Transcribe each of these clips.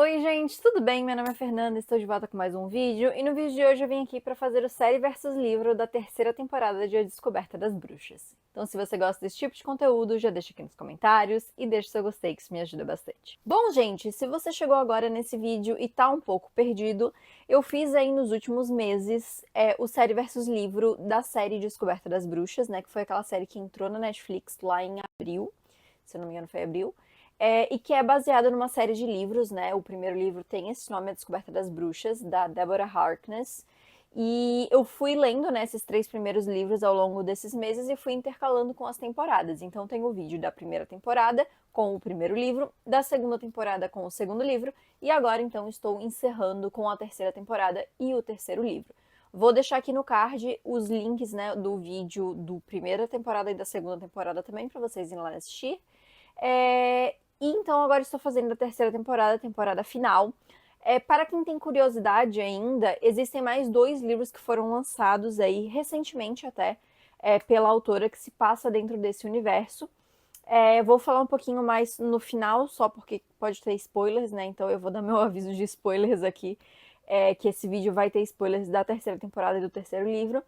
Oi gente, tudo bem? Meu nome é Fernanda, estou de volta com mais um vídeo e no vídeo de hoje eu vim aqui para fazer o série versus livro da terceira temporada de A Descoberta das Bruxas. Então se você gosta desse tipo de conteúdo, já deixa aqui nos comentários e deixa seu gostei que isso me ajuda bastante. Bom gente, se você chegou agora nesse vídeo e tá um pouco perdido, eu fiz aí nos últimos meses o série versus livro da série Descoberta das Bruxas, né, que foi aquela série que entrou na Netflix lá em abril, se eu não me engano foi abril. E que é baseado numa série de livros, né? O primeiro livro tem esse nome, A Descoberta das Bruxas, da Deborah Harkness. E eu fui lendo, né, esses 3 primeiros livros ao longo desses meses e fui intercalando com as temporadas. Então tem o vídeo da primeira temporada com o primeiro livro, da segunda temporada com o segundo livro, e agora então estou encerrando com a terceira temporada e o terceiro livro. Vou deixar aqui no card os links, né, do vídeo do primeira temporada e da segunda temporada também, para vocês irem lá assistir. E então agora estou fazendo a terceira temporada, a temporada final. Para quem tem curiosidade ainda, existem mais 2 livros que foram lançados aí recentemente até, pela autora que se passa dentro desse universo. Vou falar um pouquinho mais no final, só porque pode ter spoilers, né? Então eu vou dar meu aviso de spoilers aqui, que esse vídeo vai ter spoilers da terceira temporada e do terceiro livro.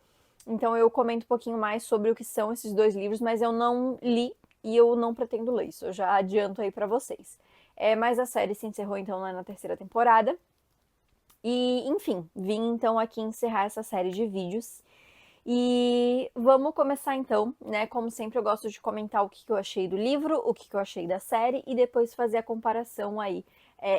Então eu comento um pouquinho mais sobre o que são esses 2 livros, mas eu não li e eu não pretendo ler isso, eu já adianto aí pra vocês. Mas a série se encerrou então na terceira temporada. E, enfim, vim então aqui encerrar essa série de vídeos. E vamos começar então, né? Como sempre, eu gosto de comentar o que eu achei do livro, o que eu achei da série e depois fazer a comparação aí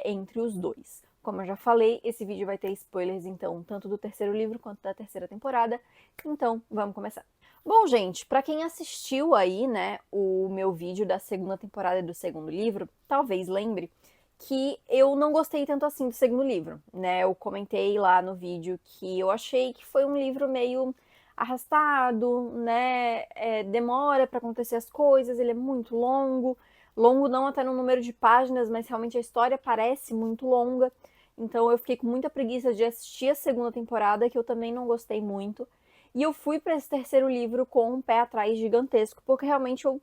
entre os dois. Como eu já falei, esse vídeo vai ter spoilers, então, tanto do terceiro livro quanto da terceira temporada. Então, vamos começar. Bom, gente, para quem assistiu aí, né, o meu vídeo da segunda temporada e do segundo livro, talvez lembre que eu não gostei tanto assim do segundo livro, né? Eu comentei lá no vídeo que eu achei que foi um livro meio arrastado, né? Demora para acontecer as coisas, ele é muito longo. Longo não até no número de páginas, mas realmente a história parece muito longa. Então eu fiquei com muita preguiça de assistir a segunda temporada, que eu também não gostei muito. E eu fui para esse terceiro livro com um pé atrás gigantesco, porque realmente o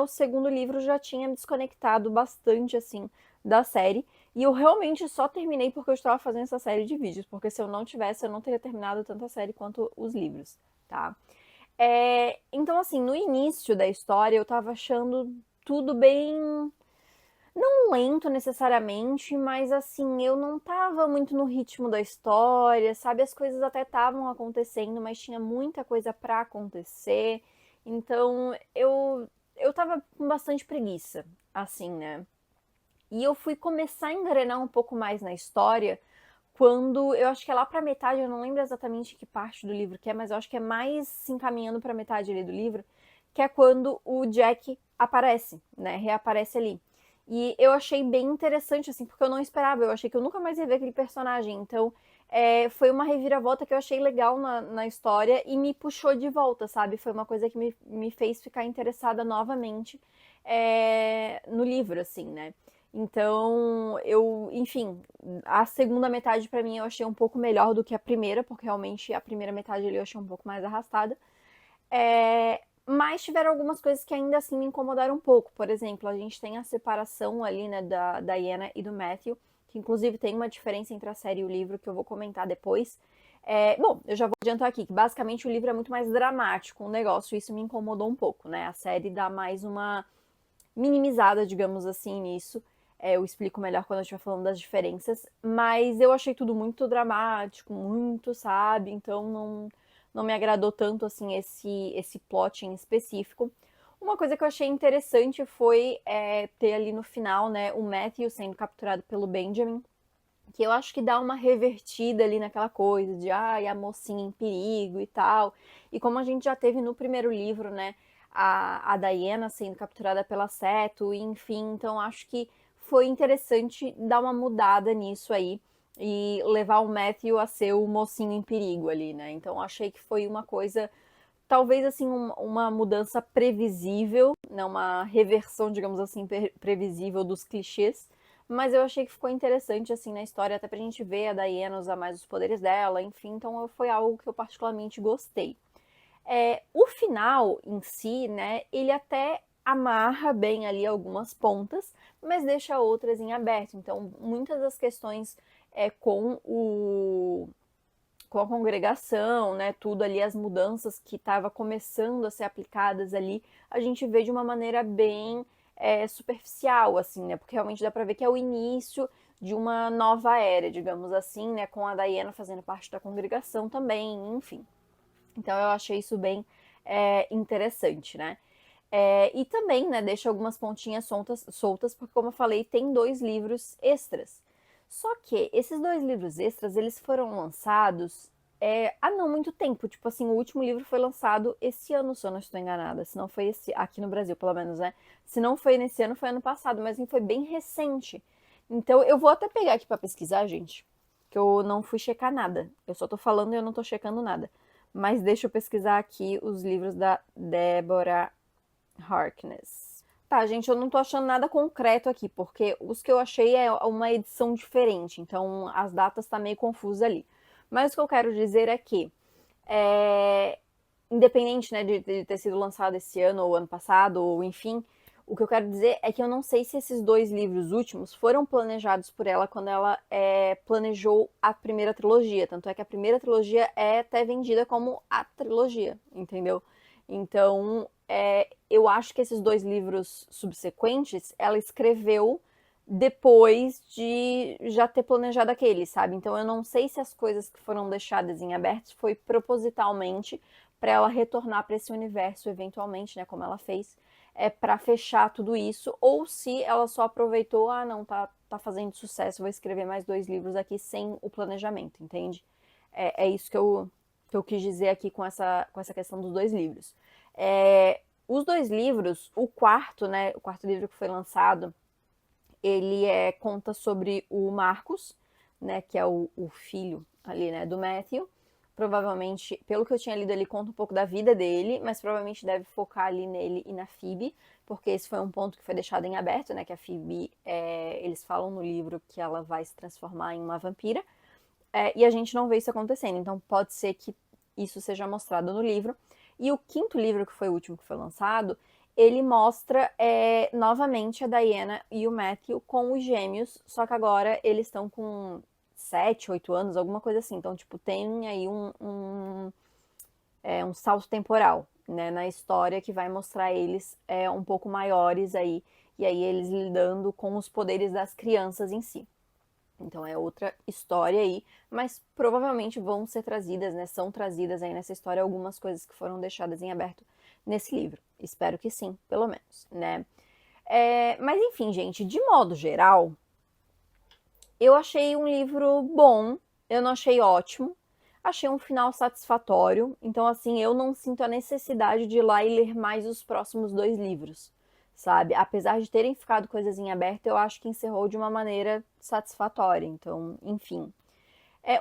segundo livro já tinha me desconectado bastante assim da série. E eu realmente só terminei porque eu estava fazendo essa série de vídeos, porque se eu não tivesse, eu não teria terminado tanto a série quanto os livros, tá? Então, assim, no início da história eu tava achando tudo bem. Não lento necessariamente, mas assim, eu não tava muito no ritmo da história, sabe? As coisas até estavam acontecendo, mas tinha muita coisa pra acontecer. Então, eu tava com bastante preguiça, assim, né? E eu fui começar a engrenar um pouco mais na história quando eu acho que é lá pra metade, eu não lembro exatamente que parte do livro que é, mas eu acho que é mais se encaminhando pra metade ali do livro, que é quando o Jack aparece, né? Reaparece ali. E eu achei bem interessante, assim, porque eu não esperava, eu achei que eu nunca mais ia ver aquele personagem. Então, foi uma reviravolta que eu achei legal na história e me puxou de volta, sabe? Foi uma coisa que me fez ficar interessada novamente no livro, assim, né? Então, enfim, a segunda metade pra mim eu achei um pouco melhor do que a primeira, porque realmente a primeira metade ali eu achei um pouco mais arrastada. Mas tiveram algumas coisas que ainda assim me incomodaram um pouco. Por exemplo, a gente tem a separação ali, né, da Diana e do Matthew, que inclusive tem uma diferença entre a série e o livro que eu vou comentar depois. Bom, eu já vou adiantar aqui que basicamente o livro é muito mais dramático, o negócio, isso me incomodou um pouco, né? A série dá mais uma minimizada, digamos assim, nisso. Eu explico melhor quando eu estiver falando das diferenças, mas eu achei tudo muito dramático, muito, sabe? Então não me agradou tanto assim esse plot em específico. Uma coisa que eu achei interessante foi ter ali no final, né, o Matthew sendo capturado pelo Benjamin, que eu acho que dá uma revertida ali naquela coisa de ai, a mocinha em perigo e tal. E como a gente já teve no primeiro livro, né, a Diana sendo capturada pela Seto, enfim, então acho que foi interessante dar uma mudada nisso aí e levar o Matthew a ser o mocinho em perigo ali, né? Então achei que foi uma coisa, talvez assim, uma mudança previsível, né, uma reversão, digamos assim, previsível dos clichês, mas eu achei que ficou interessante, assim, na história, até pra gente ver a Diana usar mais os poderes dela, enfim, então foi algo que eu particularmente gostei. O final em si, né, ele até amarra bem ali algumas pontas, mas deixa outras em aberto. Então, muitas das questões com a congregação, né, tudo ali, as mudanças que estava começando a ser aplicadas ali, a gente vê de uma maneira bem superficial, assim, né, porque realmente dá para ver que é o início de uma nova era, digamos assim, né, com a Diana fazendo parte da congregação também, enfim. Então eu achei isso bem interessante, né. E também, né, deixa algumas pontinhas soltas, porque como eu falei, tem 2 livros extras. Só que esses 2 livros extras, eles foram lançados há não muito tempo. Tipo assim, o último livro foi lançado esse ano, se eu não estou enganada. Se não foi esse, aqui no Brasil, pelo menos, né? Se não foi nesse ano, foi ano passado, mas foi bem recente. Então eu vou até pegar aqui para pesquisar, gente, que eu não fui checar nada. Eu só tô falando e eu não tô checando nada. Mas deixa eu pesquisar aqui os livros da Deborah Harkness. Tá, gente, eu não tô achando nada concreto aqui, porque os que eu achei é uma edição diferente, então as datas tá meio confusa ali. Mas o que eu quero dizer é que, é, independente, né, de ter sido lançado esse ano ou ano passado, ou enfim, o que eu quero dizer é que eu não sei se esses 2 livros últimos foram planejados por ela quando ela planejou a primeira trilogia. Tanto é que a primeira trilogia é até vendida como a trilogia, entendeu? Então, eu acho que esses 2 livros subsequentes ela escreveu depois de já ter planejado aquele, sabe? Então eu não sei se as coisas que foram deixadas em aberto foi propositalmente para ela retornar para esse universo eventualmente, né, como ela fez, para fechar tudo isso, ou se ela só aproveitou, ah, não, tá fazendo sucesso, vou escrever mais 2 livros aqui sem o planejamento, entende? É isso que eu quis dizer aqui com essa questão dos 2 livros. Os 2 livros, o quarto, né, o quarto livro que foi lançado, ele conta sobre o Marcos, né, que é o filho ali, né, do Matthew. Provavelmente, pelo que eu tinha lido, ele conta um pouco da vida dele, mas provavelmente deve focar ali nele e na Phoebe, porque esse foi um ponto que foi deixado em aberto, né, que a Phoebe, eles falam no livro que ela vai se transformar em uma vampira, e a gente não vê isso acontecendo, então pode ser que isso seja mostrado no livro. E o quinto livro, que foi o último que foi lançado, ele mostra novamente a Diana e o Matthew com os gêmeos, só que agora eles estão com 7, 8 anos, alguma coisa assim. Então, tipo, tem aí um salto temporal, né, na história que vai mostrar eles um pouco maiores aí, e aí eles lidando com os poderes das crianças em si. Então é outra história aí, mas provavelmente vão ser trazidas, né? São trazidas aí nessa história algumas coisas que foram deixadas em aberto nesse livro. Espero que sim, pelo menos, né? Mas enfim, gente, de modo geral, eu achei um livro bom, eu não achei ótimo, achei um final satisfatório, então assim, eu não sinto a necessidade de ir lá e ler mais os próximos 2 livros, sabe? Apesar de terem ficado coisas em aberto, eu acho que encerrou de uma maneira satisfatória, então, enfim.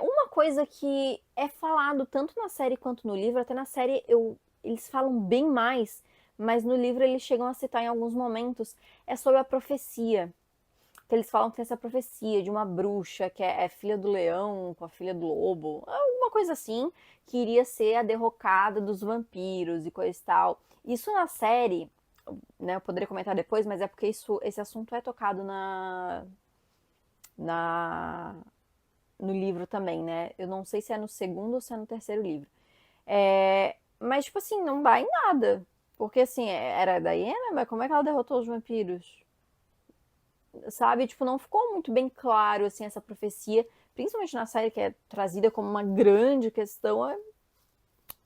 Uma coisa que é falado tanto na série quanto no livro, até na série eles falam bem mais, mas no livro eles chegam a citar em alguns momentos, é sobre a profecia, que eles falam que tem essa profecia de uma bruxa que é filha do leão com a filha do lobo, alguma coisa assim, que iria ser a derrocada dos vampiros e coisa e tal. Isso na série, né, eu poderia comentar depois, mas é porque esse assunto é tocado na no livro também, né? Eu não sei se é no segundo ou se é no terceiro livro. Mas, tipo assim, não dá em nada. Porque, assim, era a Diana, mas como é que ela derrotou os vampiros? Sabe? Tipo, não ficou muito bem claro, assim, essa profecia. Principalmente na série que é trazida como uma grande questão.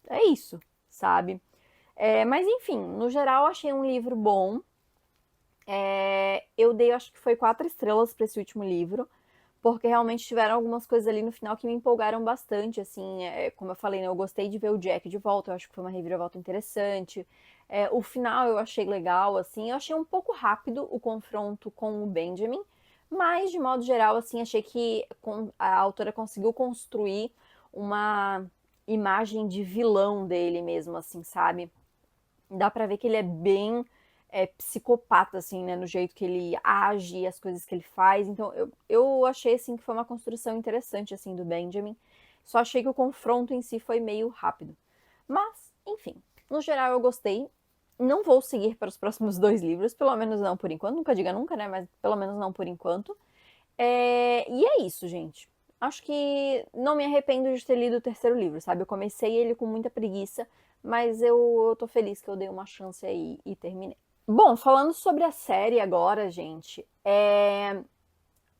É isso, sabe? Mas, enfim, no geral, achei um livro bom. Eu dei, acho que foi 4 estrelas para esse último livro. Porque realmente tiveram algumas coisas ali no final que me empolgaram bastante, assim, como eu falei, né, eu gostei de ver o Jack de volta, eu acho que foi uma reviravolta interessante. O final eu achei legal, assim, eu achei um pouco rápido o confronto com o Benjamin, mas de modo geral, assim, achei que a autora conseguiu construir uma imagem de vilão dele mesmo, assim, sabe? Dá pra ver que ele é bem psicopata, assim, né? No jeito que ele age, as coisas que ele faz. Então, eu achei, assim, que foi uma construção interessante, assim, do Benjamin. Só achei que o confronto em si foi meio rápido. Mas, enfim, no geral eu gostei. Não vou seguir para os próximos 2 livros, pelo menos não por enquanto. Nunca diga nunca, né? Mas pelo menos não por enquanto. E é isso, gente. Acho que não me arrependo de ter lido o terceiro livro, sabe? Eu comecei ele com muita preguiça, mas eu tô feliz que eu dei uma chance aí e terminei. Bom, falando sobre a série agora, gente,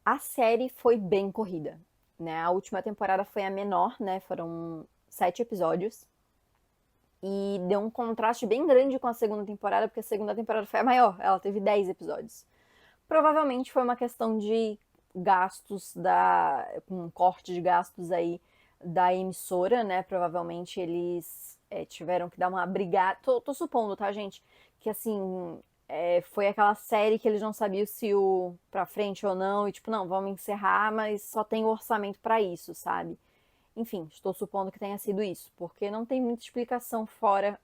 a série foi bem corrida, né? A última temporada foi a menor, né? Foram 7 episódios. E deu um contraste bem grande com a segunda temporada, porque a segunda temporada foi a maior, ela teve 10 episódios. Provavelmente foi uma questão de gastos com um corte de gastos aí da emissora, né? Provavelmente eles tiveram que dar uma brigada. Tô supondo, tá, gente? Que assim, foi aquela série que eles não sabiam se o pra frente ou não, e tipo, não, vamos encerrar, mas só tem orçamento para isso, sabe? Enfim, estou supondo que tenha sido isso, porque não tem muita explicação fora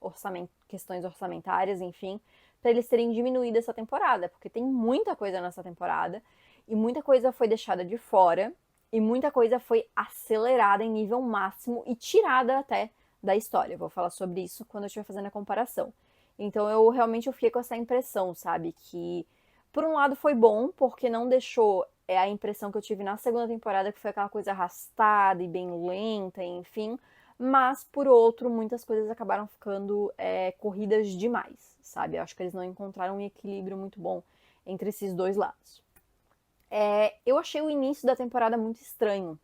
questões orçamentárias, enfim, para eles terem diminuído essa temporada, porque tem muita coisa nessa temporada e muita coisa foi deixada de fora e muita coisa foi acelerada em nível máximo e tirada até da história. Vou falar sobre isso quando eu estiver fazendo a comparação. Então eu fiquei com essa impressão, sabe, que por um lado foi bom, porque não deixou a impressão que eu tive na segunda temporada, que foi aquela coisa arrastada e bem lenta, enfim. Mas, por outro, muitas coisas acabaram ficando corridas demais, sabe? Eu acho que eles não encontraram um equilíbrio muito bom entre esses dois lados. Eu achei o início da temporada muito estranho,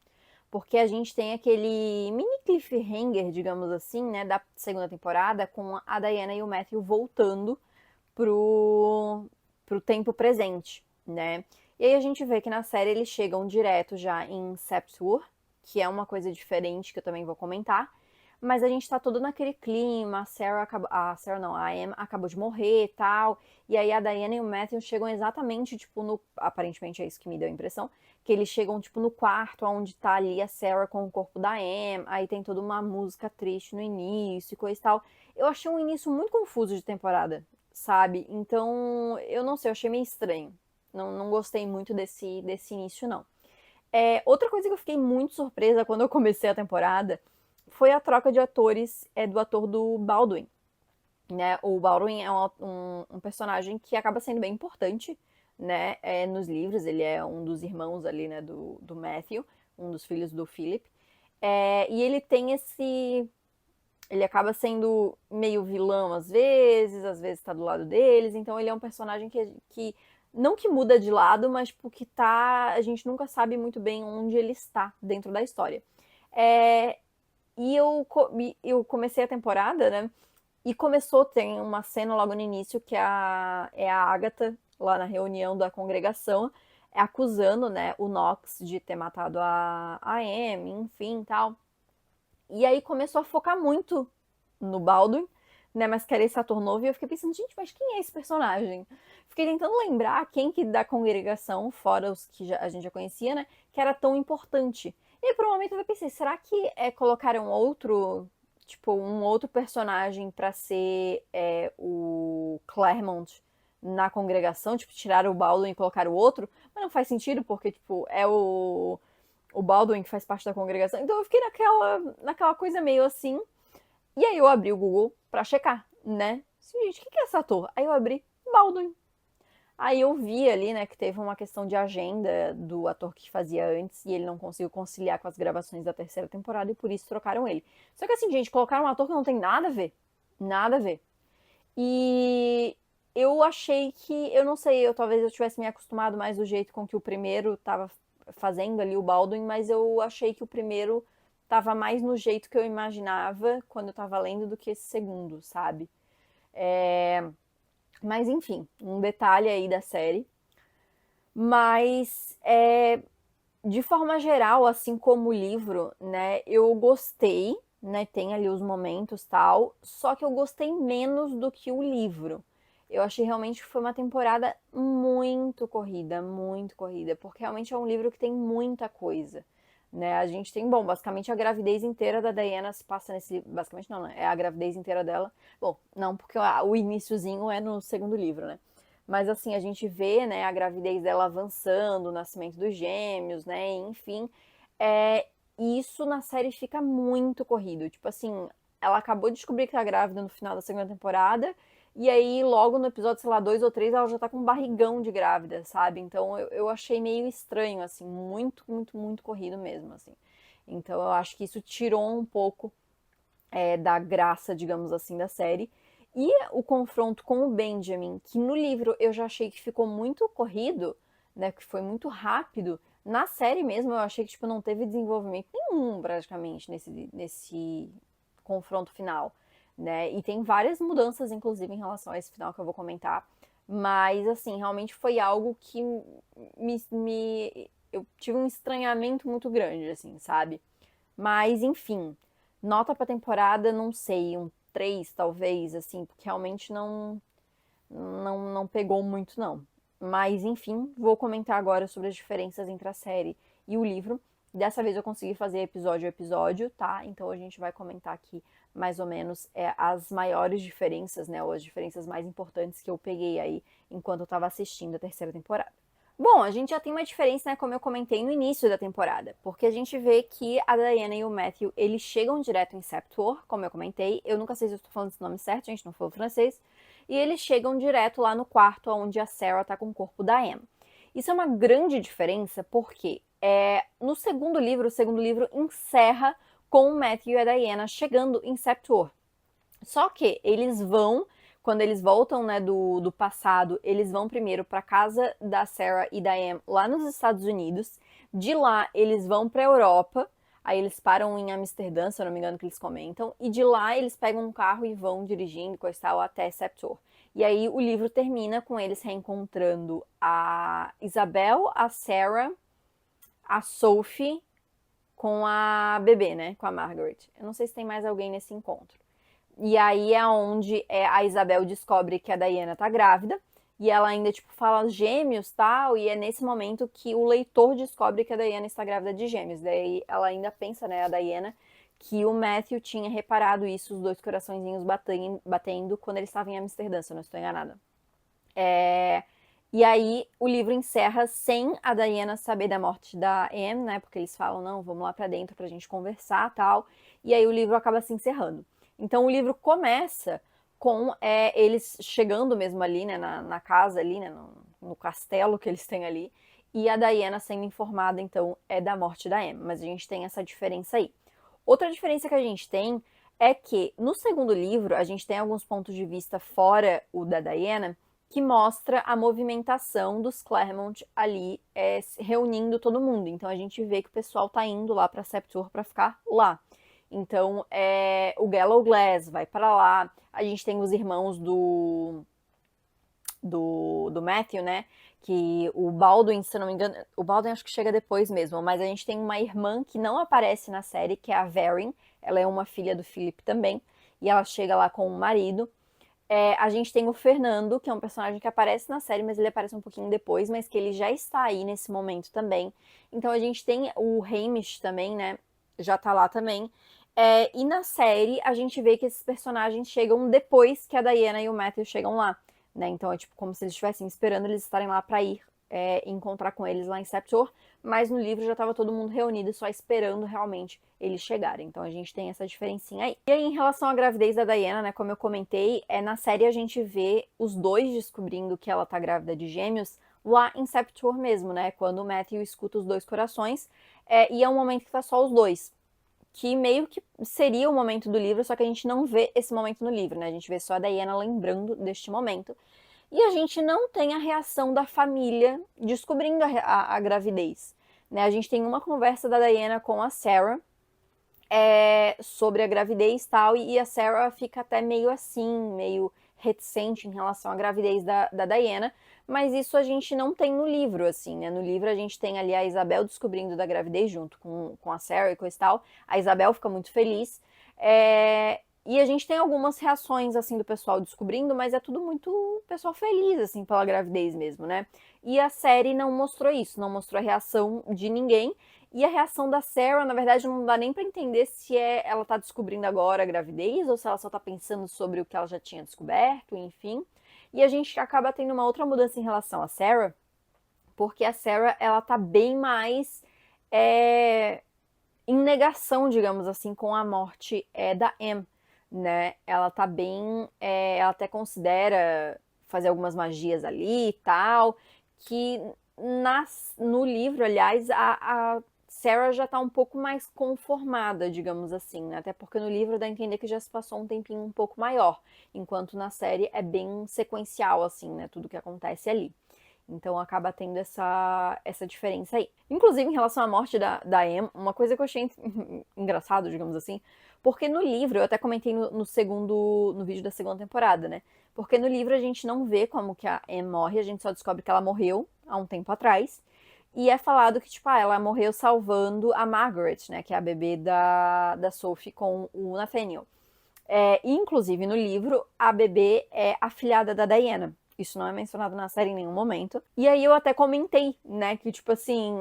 porque a gente tem aquele mini cliffhanger, digamos assim, né, da segunda temporada, com a Diana e o Matthew voltando pro tempo presente, né? E aí a gente vê que na série eles chegam direto já em Septur, que é uma coisa diferente que eu também vou comentar. Mas a gente tá todo naquele clima, a Em acabou de morrer e tal. E aí a Diana e o Matthew chegam exatamente, tipo, aparentemente é isso que me deu a impressão, que eles chegam, tipo, no quarto onde tá ali a Sarah com o corpo da Em, aí tem toda uma música triste no início e coisa e tal. Eu achei um início muito confuso de temporada, sabe? Então, eu não sei, eu achei meio estranho. Não gostei muito desse início, não. Outra coisa que eu fiquei muito surpresa quando eu comecei a temporada foi a troca de atores do ator do Baldwin. Né? O Baldwin é um personagem que acaba sendo bem importante, né? Nos livros. Ele é um dos irmãos ali, né, do Matthew, um dos filhos do Philip. E ele tem esse. Ele acaba sendo meio vilão às vezes tá do lado deles, então ele é um personagem que não que muda de lado, mas tipo, que tá. A gente nunca sabe muito bem onde ele está dentro da história. É, eu comecei a temporada, né? E começou, tem uma cena logo no início que é a Agatha, lá na reunião da congregação, acusando, né, o Knox de ter matado a Amy, enfim, tal. E aí começou a focar muito no Baldwin, né, mas que era esse ator novo, e eu fiquei pensando, gente, mas quem é esse personagem? Fiquei tentando lembrar quem que da congregação, fora os que a gente já conhecia, né, que era tão importante. E aí, por um momento eu pensei, será que colocaram outro, tipo, um outro personagem pra ser o Claremont na congregação, tipo, tiraram o Baldwin e colocaram o outro? Mas não faz sentido, porque, tipo, é o Baldwin que faz parte da congregação. Então eu fiquei naquela coisa meio assim. E aí eu abri o Google pra checar, né? Assim, gente, o que é esse ator? Aí eu abri Baldwin. Aí eu vi ali, né, que teve uma questão de agenda do ator que fazia antes e ele não conseguiu conciliar com as gravações da terceira temporada e por isso trocaram ele. Só que assim, gente, colocaram um ator que não tem nada a ver. Nada a ver. E eu achei que, eu não sei, talvez eu tivesse me acostumado mais do jeito com que o primeiro tava fazendo ali o Baldwin, mas eu achei que o primeiro tava mais no jeito que eu imaginava quando eu tava lendo do que esse segundo, sabe? Mas enfim, um detalhe aí da série. Mas de forma geral, assim como o livro, né, eu gostei, né, tem ali os momentos tal, só que eu gostei menos do que o livro. Eu achei realmente que foi uma temporada muito corrida, porque realmente é um livro que tem muita coisa, né? A gente tem, bom, basicamente a gravidez inteira da Diana se passa nesse, basicamente não, né? É a gravidez inteira dela. Bom, não, porque o iniciozinho é no segundo livro, né? Mas assim, a gente vê, né, a gravidez dela avançando, o nascimento dos gêmeos, né, enfim. E isso na série fica muito corrido. Tipo assim, ela acabou de descobrir que tá grávida no final da segunda temporada, E aí, logo no episódio, sei lá, 2 ou 3, ela já tá com um barrigão de grávida, sabe? Então eu achei meio estranho, assim, muito, muito, muito corrido mesmo, assim. Então eu acho que isso tirou um pouco da graça, digamos assim, da série. E o confronto com o Benjamin, que no livro eu já achei que ficou muito corrido, né? Que foi muito rápido. Na série mesmo, eu achei que tipo, não teve desenvolvimento nenhum, praticamente, nesse confronto final. Né? E tem várias mudanças, inclusive, em relação a esse final que eu vou comentar. Mas, assim, realmente foi algo que eu tive um estranhamento muito grande, assim, sabe? Mas, enfim, nota pra temporada, não sei, um 3 talvez, assim, porque realmente não pegou muito, não. Mas, enfim, vou comentar agora sobre as diferenças entre a série e o livro. Dessa vez eu consegui fazer episódio a episódio, tá? Então a gente vai comentar aqui mais ou menos as maiores diferenças, né? Ou as diferenças mais importantes que eu peguei aí enquanto eu tava assistindo a terceira temporada. Bom, a gente já tem uma diferença, né, como eu comentei no início da temporada, porque a gente vê que a Diana e o Matthew, eles chegam direto em Septor, como eu comentei, eu nunca sei se eu estou falando esse nome certo, a gente não falou francês, e eles chegam direto lá no quarto onde a Sarah tá com o corpo da Em. Isso é uma grande diferença porque no o segundo livro encerra com o Matthew e a Diana chegando em Septor. Só que eles vão, quando eles voltam, né, do passado, eles vão primeiro para casa da Sarah e da Em lá nos Estados Unidos. De lá eles vão para Europa. Aí eles param em Amsterdã, se eu não me engano, que eles comentam. E de lá eles pegam um carro e vão dirigindo, coisa tal, até Septor. E aí o livro termina com eles reencontrando a Isabel, a Sarah, a Sophie com a bebê, né? Com a Margaret. Eu não sei se tem mais alguém nesse encontro. E aí é onde a Isabel descobre que a Diana tá grávida. E ela ainda, tipo, fala gêmeos tal. E é nesse momento que o leitor descobre que a Diana está grávida de gêmeos. Daí ela ainda pensa, né, a Diana, que o Matthew tinha reparado isso, os dois coraçõezinhos batendo quando ele estava em Amsterdã, se eu não estou enganada. E aí o livro encerra sem a Diana saber da morte da Em, né? Porque eles falam, não, vamos lá pra dentro pra gente conversar tal. E aí o livro acaba se encerrando. Então o livro começa com eles chegando mesmo ali, né? Na casa ali, né? No castelo que eles têm ali. E a Diana sendo informada, então, da morte da Em. Mas a gente tem essa diferença aí. Outra diferença que a gente tem é que no segundo livro a gente tem alguns pontos de vista fora o da Diana que mostra a movimentação dos Claremont ali reunindo todo mundo. Então a gente vê que o pessoal tá indo lá para Septur para ficar lá. Então o Gallowglass vai para lá. A gente tem os irmãos do Matthew, né? Que o Baldwin, se eu não me engano, o Baldwin acho que chega depois mesmo, mas a gente tem uma irmã que não aparece na série, que é a Verin. Ela é uma filha do Philip também. E ela chega lá com o marido. A gente tem o Fernando, que é um personagem que aparece na série, mas ele aparece um pouquinho depois, mas que ele já está aí nesse momento também. Então a gente tem o Hamish também, né? Já tá lá também. E na série a gente vê que esses personagens chegam depois que a Diana e o Matthew chegam lá, né? Então é tipo como se eles estivessem esperando eles estarem lá para ir encontrar com eles lá em Septor, mas no livro já estava todo mundo reunido, só esperando realmente eles chegarem. Então a gente tem essa diferencinha aí. E aí, em relação à gravidez da Diana, né, como eu comentei, na série a gente vê os dois descobrindo que ela tá grávida de gêmeos lá em Septor mesmo, né, quando o Matthew escuta os dois corações, e é um momento que tá só os dois. Que meio que seria o momento do livro, só que a gente não vê esse momento no livro, né? A gente vê só a Diana lembrando deste momento. E a gente não tem a reação da família descobrindo a gravidez. Né? A gente tem uma conversa da Diana com a Sarah sobre a gravidez e tal, e a Sarah fica até meio assim, meio reticente em relação à gravidez da Diana, mas isso a gente não tem no livro, assim, né? No livro a gente tem ali a Isabel descobrindo da gravidez junto com a Sarah e coisa e tal. A Isabel fica muito feliz. E a gente tem algumas reações, assim, do pessoal descobrindo, mas é tudo muito pessoal feliz, assim, pela gravidez mesmo, né? E a série não mostrou isso, não mostrou a reação de ninguém. E a reação da Sarah, na verdade, não dá nem pra entender se ela tá descobrindo agora a gravidez ou se ela só tá pensando sobre o que ela já tinha descoberto, enfim. E a gente acaba tendo uma outra mudança em relação a Sarah, porque a Sarah, ela tá bem mais em negação, digamos assim, com a morte da Em. né? Ela tá bem. Ela até considera fazer algumas magias ali e tal. Que no livro, aliás, a Sarah já tá um pouco mais conformada, digamos assim, né? Até porque no livro dá a entender que já se passou um tempinho um pouco maior, enquanto na série é bem sequencial, assim, né? Tudo que acontece ali. Então acaba tendo essa diferença aí. Inclusive, em relação à morte da Em, uma coisa que eu achei engraçado, digamos assim, porque no livro, eu até comentei no vídeo da segunda temporada, né? Porque no livro a gente não vê como que a Em morre, a gente só descobre que ela morreu há um tempo atrás. E é falado que, tipo, ela morreu salvando a Margaret, né? Que é a bebê da Sophie com o Nathaniel. Inclusive, no livro, a bebê é afilhada da Diana. Isso não é mencionado na série em nenhum momento. E aí eu até comentei, né, que tipo assim,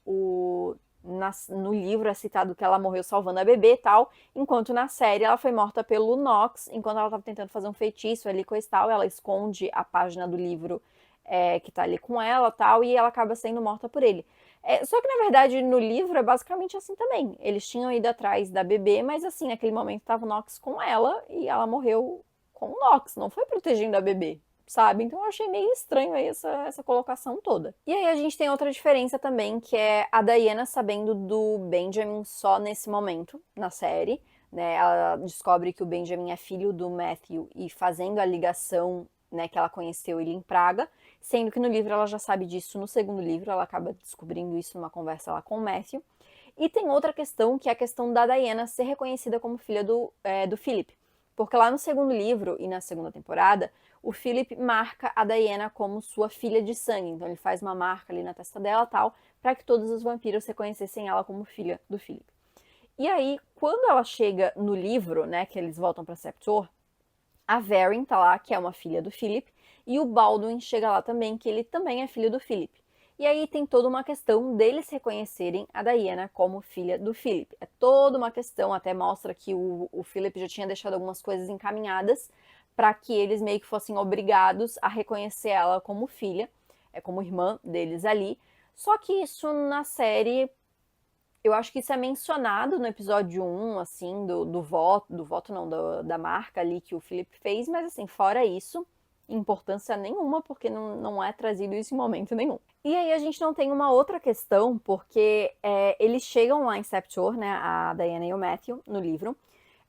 no livro é citado que ela morreu salvando a bebê e tal, enquanto na série ela foi morta pelo Nox, enquanto ela estava tentando fazer um feitiço ali com esse tal, ela esconde a página do livro que tá ali com ela tal, e ela acaba sendo morta por ele. Só que, na verdade, no livro é basicamente assim também. Eles tinham ido atrás da bebê, mas assim, naquele momento tava o Nox com ela e ela morreu com o Nox, não foi protegendo a bebê, sabe? Então eu achei meio estranho aí essa colocação toda. E aí a gente tem outra diferença também, que é a Diana sabendo do Benjamin só nesse momento, na série. Né? Ela descobre que o Benjamin é filho do Matthew e fazendo a ligação, né, que ela conheceu ele em Praga, sendo que no livro ela já sabe disso no segundo livro, ela acaba descobrindo isso numa conversa lá com o Matthew. E tem outra questão, que é a questão da Diana ser reconhecida como filha do Philip. Porque lá no segundo livro e na segunda temporada, o Philip marca a Diana como sua filha de sangue. Então ele faz uma marca ali na testa dela tal, para que todos os vampiros reconhecessem ela como filha do Philip. E aí, quando ela chega no livro, né, que eles voltam para Septor, a Verin tá lá, que é uma filha do Philip, e o Baldwin chega lá também, que ele também é filho do Philip. E aí tem toda uma questão deles reconhecerem a Diana como filha do Philip. É toda uma questão, até mostra que o Philip já tinha deixado algumas coisas encaminhadas para que eles meio que fossem obrigados a reconhecer ela como filha, como irmã deles ali. Só que isso na série, eu acho que isso é mencionado no episódio 1, assim, do voto não, da marca ali que o Philip fez, mas assim, fora isso, importância nenhuma, porque não é trazido isso em momento nenhum. E aí a gente não tem uma outra questão, porque eles chegam lá em Septor, né, a Diana e o Matthew, no livro,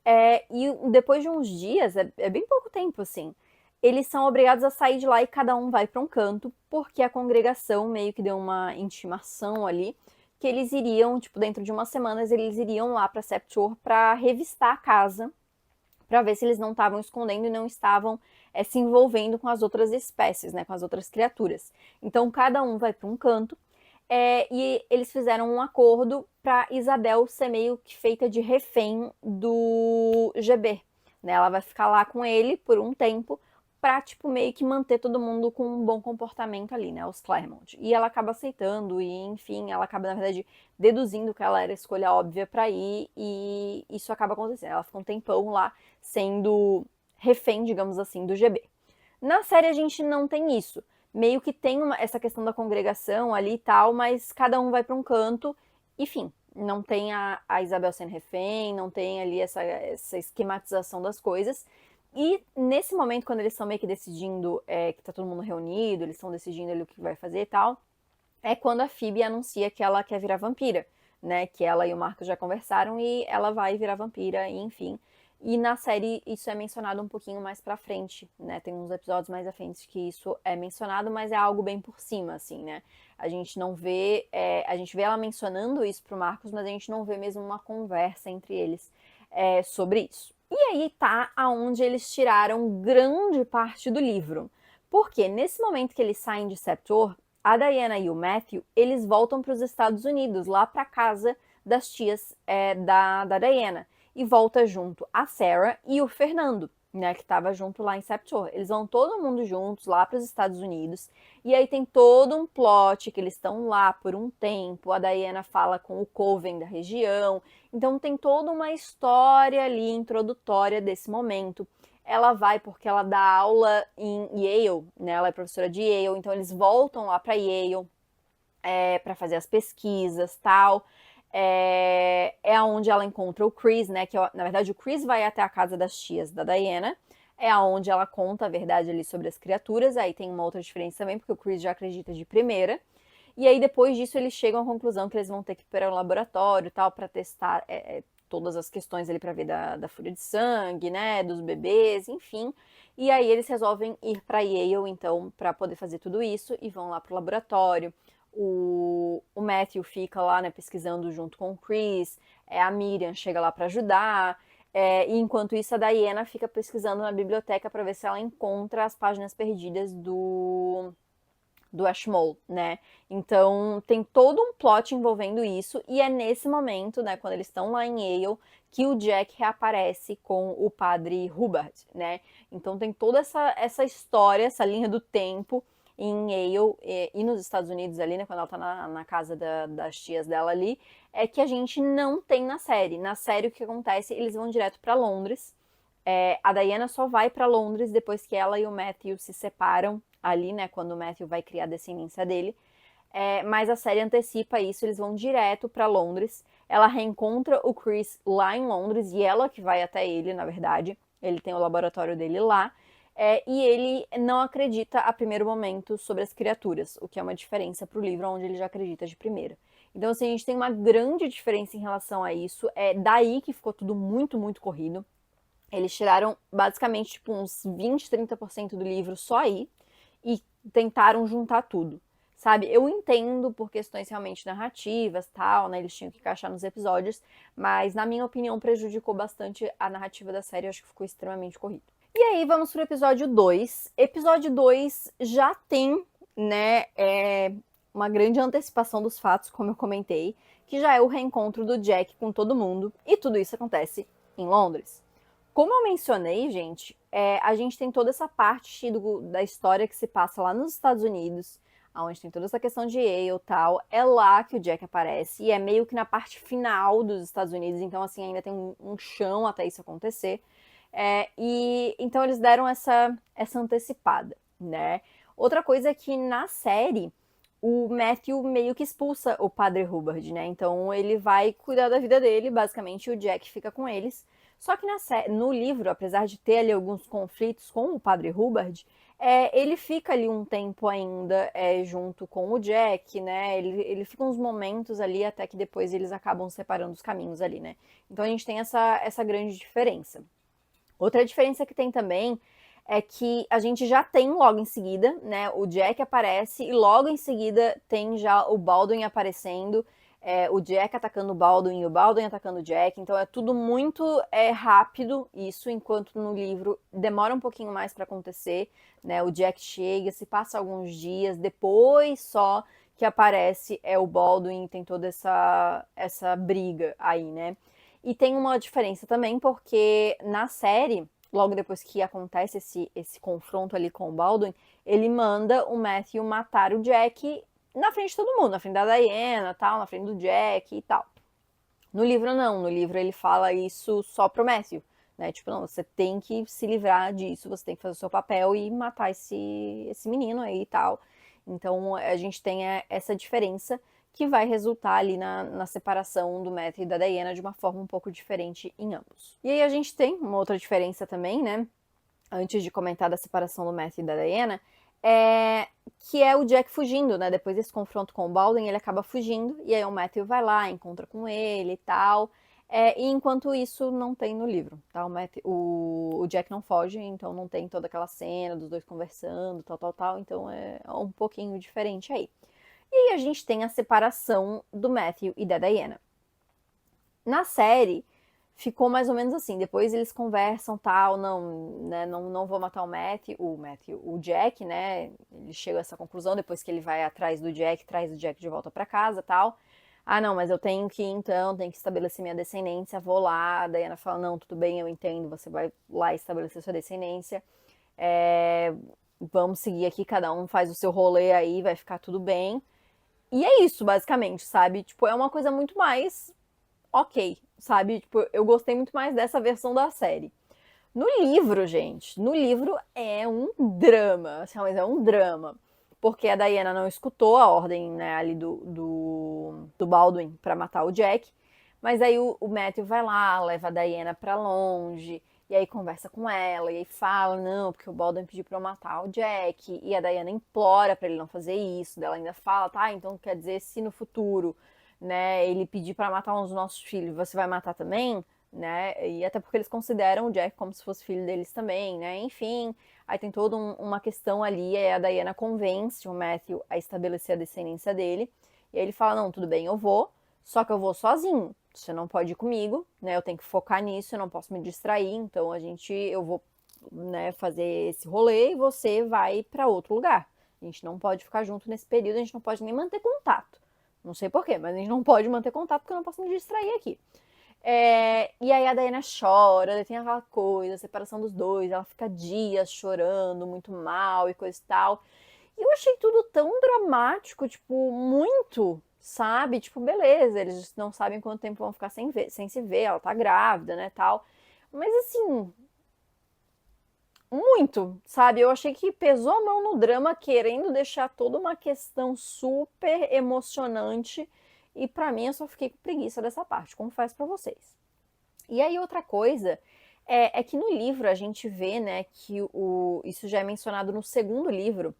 e depois de uns dias, é bem pouco tempo, assim, eles são obrigados a sair de lá e cada um vai para um canto, porque a congregação meio que deu uma intimação ali, que eles iriam, tipo, dentro de umas semanas, eles iriam lá para Septor para revistar a casa, para ver se eles não estavam escondendo e não estavam se envolvendo com as outras espécies, né, com as outras criaturas. Então cada um vai para um canto e eles fizeram um acordo para Isabel ser meio que feita de refém do GB. Né? Ela vai ficar lá com ele por um tempo pra, tipo, meio que manter todo mundo com um bom comportamento ali, né? Os Claremont. E ela acaba aceitando e, enfim, ela acaba, na verdade, deduzindo que ela era a escolha óbvia para ir e isso acaba acontecendo. Ela fica um tempão lá sendo refém, digamos assim, do GB. Na série a gente não tem isso. Meio que tem essa questão da congregação ali e tal, mas cada um vai para um canto, enfim, não tem a Isabel sendo refém, não tem ali essa esquematização das coisas. E nesse momento, quando eles estão meio que decidindo que tá todo mundo reunido, eles estão decidindo ali o que vai fazer e tal, é quando a Phoebe anuncia que ela quer virar vampira, né? Que ela e o Marcos já conversaram e ela vai virar vampira, e enfim. E na série isso é mencionado um pouquinho mais pra frente, né? Tem uns episódios mais à frente que isso é mencionado, mas é algo bem por cima, assim, né? A gente não vê, a gente vê ela mencionando isso pro Marcos, mas a gente não vê mesmo uma conversa entre eles sobre isso. E aí tá aonde eles tiraram grande parte do livro. Porque nesse momento que eles saem de Septor, a Diana e o Matthew, eles voltam para os Estados Unidos, lá para casa das tias da Diana. E volta junto a Sarah e o Fernando, né, que estava junto lá em Septor. Eles vão todo mundo juntos lá para os Estados Unidos. E aí tem todo um plot que eles estão lá por um tempo. A Diana fala com o Coven da região. Então tem toda uma história ali introdutória desse momento. Ela vai porque ela dá aula em Yale, né? Ela é professora de Yale, então eles voltam lá para Yale para fazer as pesquisas, tal. é aonde ela encontra o Chris, né? Que na verdade o Chris vai até a casa das tias da Diana. É aonde ela conta a verdade ali sobre as criaturas. Aí tem uma outra diferença também, porque o Chris já acredita de primeira. E aí depois disso eles chegam à conclusão que eles vão ter que ir para o laboratório e tal para testar todas as questões ali para ver da fúria de sangue, né, dos bebês, enfim. E aí eles resolvem ir para Yale então para poder fazer tudo isso e vão lá pro laboratório. O Matthew fica lá, né, pesquisando junto com o Chris. A Miriam chega lá para ajudar. E enquanto isso, a Diana fica pesquisando na biblioteca para ver se ela encontra as páginas perdidas do Ashmole, né? Então tem todo um plot envolvendo isso, e é nesse momento, né, quando eles estão lá em Yale, que o Jack reaparece com o padre Hubbard, né? Então tem toda essa história, essa linha do tempo em Yale e nos Estados Unidos ali, né, quando ela tá na casa das tias dela ali, é que a gente não tem na série. Na série o que acontece, eles vão direto para Londres. A Diana só vai para Londres depois que ela e o Matthew se separam ali, né, quando o Matthew vai criar a descendência dele. Mas a série antecipa isso, eles vão direto para Londres. Ela reencontra o Chris lá em Londres e ela que vai até ele, na verdade. Ele tem o laboratório dele lá. E ele não acredita a primeiro momento sobre as criaturas, o que é uma diferença para o livro, onde ele já acredita de primeira. Então, assim, a gente tem uma grande diferença em relação a isso. É daí que ficou tudo muito, muito corrido. Eles tiraram basicamente tipo, uns 20, 30% do livro só aí e tentaram juntar tudo, sabe? Eu entendo por questões realmente narrativas, tal, né? Eles tinham que encaixar nos episódios, mas na minha opinião prejudicou bastante a narrativa da série, eu acho que ficou extremamente corrido. E aí vamos pro episódio 2. Episódio 2 já tem, né, uma grande antecipação dos fatos, como eu comentei, que já é o reencontro do Jack com todo mundo, e tudo isso acontece em Londres. Como eu mencionei, gente, a gente tem toda essa parte da história que se passa lá nos Estados Unidos, onde tem toda essa questão de Yale e tal. É lá que o Jack aparece, e é meio que na parte final dos Estados Unidos, então assim, ainda tem um chão até isso acontecer. E então eles deram essa antecipada, né? Outra coisa é que na série o Matthew meio que expulsa o padre Hubbard, né? Então ele vai cuidar da vida dele, basicamente, e o Jack fica com eles. Só que no livro, apesar de ter ali alguns conflitos com o padre Hubbard, ele fica ali um tempo ainda junto com o Jack, né? Ele fica uns momentos ali até que depois eles acabam separando os caminhos ali, né? Então a gente tem essa grande diferença. Outra diferença que tem também é que a gente já tem logo em seguida, né? O Jack aparece e logo em seguida tem já o Baldwin aparecendo, o Jack atacando o Baldwin e o Baldwin atacando o Jack. Então é tudo muito rápido isso, enquanto no livro demora um pouquinho mais para acontecer, né? O Jack chega, se passa alguns dias, depois só que aparece o Baldwin, tem toda essa briga aí, né? E tem uma diferença também, porque na série, logo depois que acontece esse confronto ali com o Baldwin, ele manda o Matthew matar o Jack na frente de todo mundo, na frente da Diana, tal, na frente do Jack e tal. No livro não, no livro ele fala isso só pro Matthew, né? Tipo, não, você tem que se livrar disso, você tem que fazer o seu papel e matar esse menino aí e tal. Então a gente tem essa diferença que vai resultar ali na separação do Matthew e da Diana de uma forma um pouco diferente em ambos. E aí a gente tem uma outra diferença também, né? Antes de comentar da separação do Matthew e da Diana, que é o Jack fugindo, né? Depois desse confronto com o Baldwin, ele acaba fugindo, e aí o Matthew vai lá, encontra com ele e tal. E enquanto isso, não tem no livro, tá? O Jack não foge, então não tem toda aquela cena dos dois conversando, tal. Então é um pouquinho diferente aí. E aí a gente tem a separação do Matthew e da Diana. Na série, ficou mais ou menos assim. Depois eles conversam, tal, não vou matar o Jack, né? Ele chega a essa conclusão depois que ele vai atrás do Jack, traz o Jack de volta para casa, tal. Ah, não, mas eu tenho que ir então, tenho que estabelecer minha descendência, vou lá. A Diana fala, não, tudo bem, eu entendo, você vai lá estabelecer sua descendência. Vamos seguir aqui, cada um faz o seu rolê aí, vai ficar tudo bem. E é isso, basicamente, sabe? Tipo, é uma coisa muito mais ok, sabe? Tipo, eu gostei muito mais dessa versão da série. No livro, gente, no livro é um drama, assim, mas é um drama. porque a Diana não escutou a ordem, né, ali do Baldwin pra matar o Jack. Mas aí o Matthew vai lá, leva a Diana pra longe, e aí conversa com ela, e aí fala, não, porque o Baldwin pediu pra eu matar o Jack, e a Diana implora pra ele não fazer isso, ela ainda fala, tá, então quer dizer, se no futuro, né, ele pedir pra matar um dos nossos filhos, você vai matar também? Né, e até porque eles consideram o Jack como se fosse filho deles também, né, enfim, aí tem toda uma questão ali, aí a Diana convence o Matthew a estabelecer a descendência dele, e aí ele fala, não, tudo bem, eu vou, só que eu vou sozinho, você não pode ir comigo, né? Eu tenho que focar nisso, eu não posso me distrair, então eu vou, né, fazer esse rolê e você vai para outro lugar. A gente não pode ficar junto nesse período, a gente não pode nem manter contato. Não sei porquê, mas a gente não pode manter contato porque eu não posso me distrair aqui. E aí a Diana chora, tem aquela coisa, a separação dos dois, ela fica dias chorando, muito mal e coisa e tal. E eu achei tudo tão dramático, tipo, muito, sabe? Tipo, beleza, eles não sabem quanto tempo vão ficar sem se ver, ela tá grávida, né, tal. Mas assim, muito, sabe? Eu achei que pesou a mão no drama, querendo deixar toda uma questão super emocionante. E pra mim, eu só fiquei com preguiça dessa parte, confesso pra vocês. E aí, outra coisa é que no livro a gente vê, né, que isso já é mencionado no segundo livro,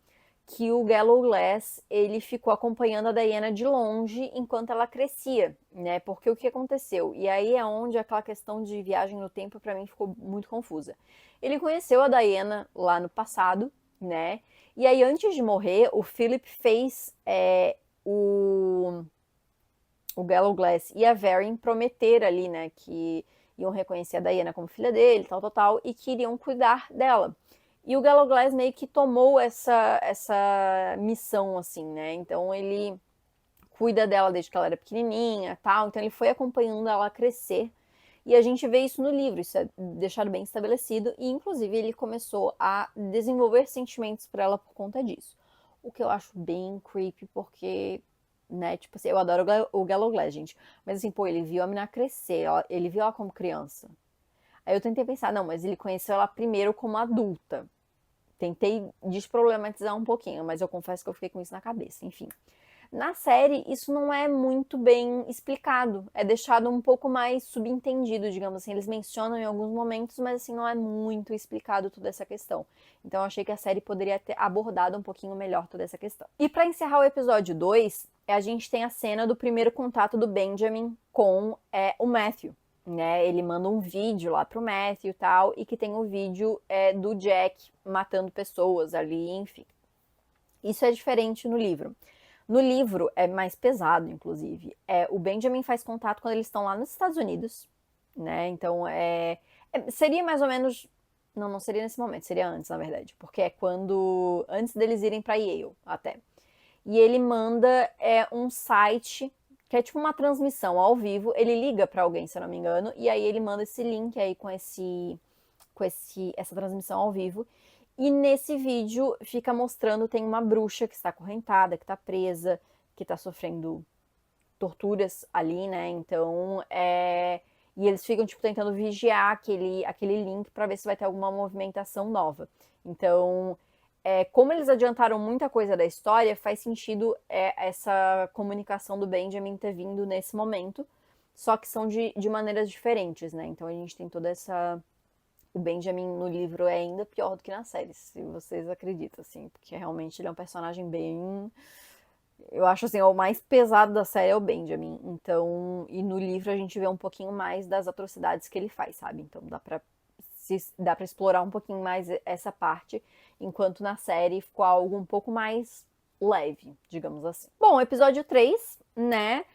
que o Gallowglass, ele ficou acompanhando a Diana de longe enquanto ela crescia, né? Porque o que aconteceu? E aí é onde aquela questão de viagem no tempo para mim ficou muito confusa. Ele conheceu a Diana lá no passado, né? E aí antes de morrer, o Philip fez o Gallowglass e a Verin prometer ali, né, que iam reconhecer a Diana como filha dele, tal, tal, tal, e que iriam cuidar dela. E o Gallowglass meio que tomou essa missão, assim, né? Então ele cuida dela desde que ela era pequenininha, tal. Então ele foi acompanhando ela crescer. E a gente vê isso no livro, isso é deixado bem estabelecido. E inclusive ele começou a desenvolver sentimentos por ela por conta disso. O que eu acho bem creepy, porque, né, tipo assim, eu adoro o Gallowglass, gente. Mas assim, pô, ele viu a menina crescer, ele viu ela como criança. Aí eu tentei pensar, não, mas ele conheceu ela primeiro como adulta. Tentei desproblematizar um pouquinho, mas eu confesso que eu fiquei com isso na cabeça, enfim. Na série, isso não é muito bem explicado. É deixado um pouco mais subentendido, digamos assim. Eles mencionam em alguns momentos, mas assim, não é muito explicado toda essa questão. Então eu achei que a série poderia ter abordado um pouquinho melhor toda essa questão. E para encerrar o episódio 2, a gente tem a cena do primeiro contato do Benjamin com o Matthew. Né, ele manda um vídeo lá pro Matthew e tal, e que tem o vídeo do Jack matando pessoas ali, enfim. Isso é diferente no livro. No livro é mais pesado, inclusive. O Benjamin faz contato quando eles estão lá nos Estados Unidos, né? Então seria mais ou menos. Não, não seria nesse momento, seria antes, na verdade. Porque é quando. Antes deles irem para Yale, até. E ele manda um site que é tipo uma transmissão ao vivo. Ele liga para alguém, se eu não me engano, e aí ele manda esse link aí com essa transmissão ao vivo. E nesse vídeo fica mostrando, tem uma bruxa que está acorrentada, que está presa, que está sofrendo torturas ali, né? Então, e eles ficam, tipo, tentando vigiar aquele link para ver se vai ter alguma movimentação nova. Então, como eles adiantaram muita coisa da história, faz sentido essa comunicação do Benjamin ter vindo nesse momento, só que são de maneiras diferentes, né? Então a gente tem toda essa o Benjamin no livro é ainda pior do que na série, se vocês acreditam, assim, porque realmente ele é um personagem bem. Eu acho assim, o mais pesado da série é o Benjamin. Então, e no livro a gente vê um pouquinho mais das atrocidades que ele faz, sabe? Então dá pra explorar um pouquinho mais essa parte, enquanto na série ficou algo um pouco mais leve, digamos assim. Bom, episódio 3, né?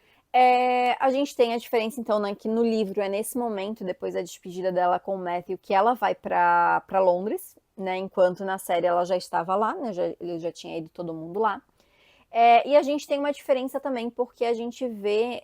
A gente tem a diferença, então, né, que no livro é nesse momento, depois da despedida dela com o Matthew, que ela vai pra Londres, né? Enquanto na série ela já estava lá, né? Ele já tinha ido todo mundo lá. E a gente tem uma diferença também porque a gente vê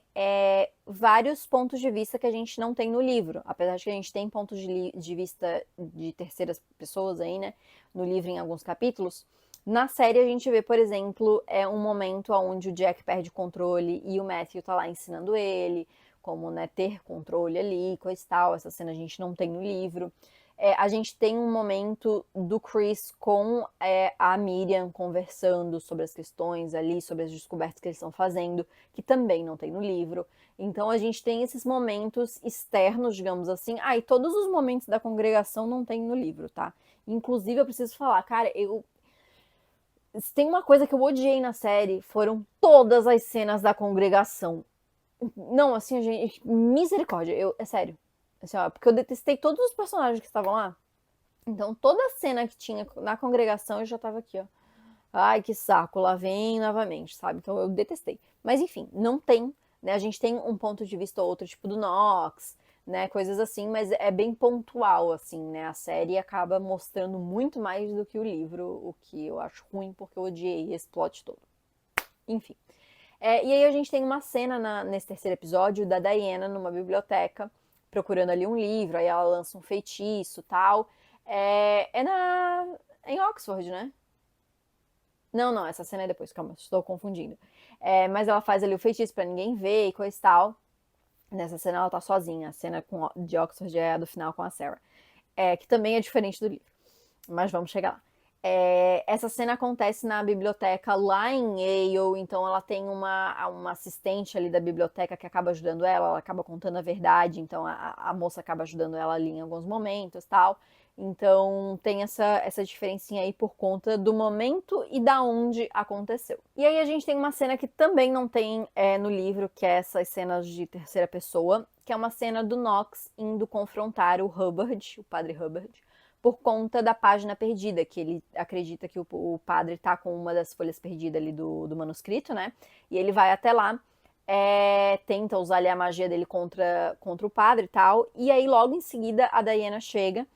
vários pontos de vista que a gente não tem no livro. Apesar de que a gente tem pontos de vista de terceiras pessoas aí, né? No livro, em alguns capítulos. Na série a gente vê, por exemplo, um momento onde o Jack perde o controle e o Matthew tá lá ensinando ele como, né, ter controle ali, coisa e tal. Essa cena a gente não tem no livro. A gente tem um momento do Chris com a Miriam conversando sobre as questões ali, sobre as descobertas que eles estão fazendo, que também não tem no livro. Então a gente tem esses momentos externos, digamos assim. E todos os momentos da congregação não tem no livro, tá? Inclusive, eu preciso falar, cara, se tem uma coisa que eu odiei na série, foram todas as cenas da congregação. Não, assim, gente, misericórdia, é sério. Assim, ó, porque eu detestei todos os personagens que estavam lá. Então, toda cena que tinha na congregação, eu já tava aqui, ó. Ai, que saco, lá vem novamente, sabe? Então, eu detestei. Mas, enfim, não tem, né? A gente tem um ponto de vista ou outro, tipo do Nox, né? Coisas assim, mas é bem pontual, assim, né? A série acaba mostrando muito mais do que o livro, o que eu acho ruim, porque eu odiei esse plot todo. Enfim. E aí a gente tem uma cena nesse terceiro episódio da Diana numa biblioteca, procurando ali um livro, aí ela lança um feitiço e tal. Em Oxford, né? Não, não, essa cena é depois, calma, estou confundindo. Mas ela faz ali o feitiço pra ninguém ver e coisa e tal. Nessa cena ela tá sozinha, a cena de Oxford é a do final com a Sarah. Que também é diferente do livro, mas vamos chegar lá. Essa cena acontece na biblioteca lá em Yale, então ela tem uma assistente ali da biblioteca que acaba ajudando ela acaba contando a verdade, então a moça acaba ajudando ela ali em alguns momentos tal. Então tem essa diferencinha aí por conta do momento e da onde aconteceu. E aí a gente tem uma cena que também não tem no livro, que é essas cenas de terceira pessoa, que é uma cena do Knox indo confrontar o Hubbard, o padre Hubbard, por conta da página perdida, que ele acredita que o padre tá com uma das folhas perdidas ali do manuscrito, né? E ele vai até lá, tenta usar ali a magia dele contra o padre e tal, e aí logo em seguida a Diana chega,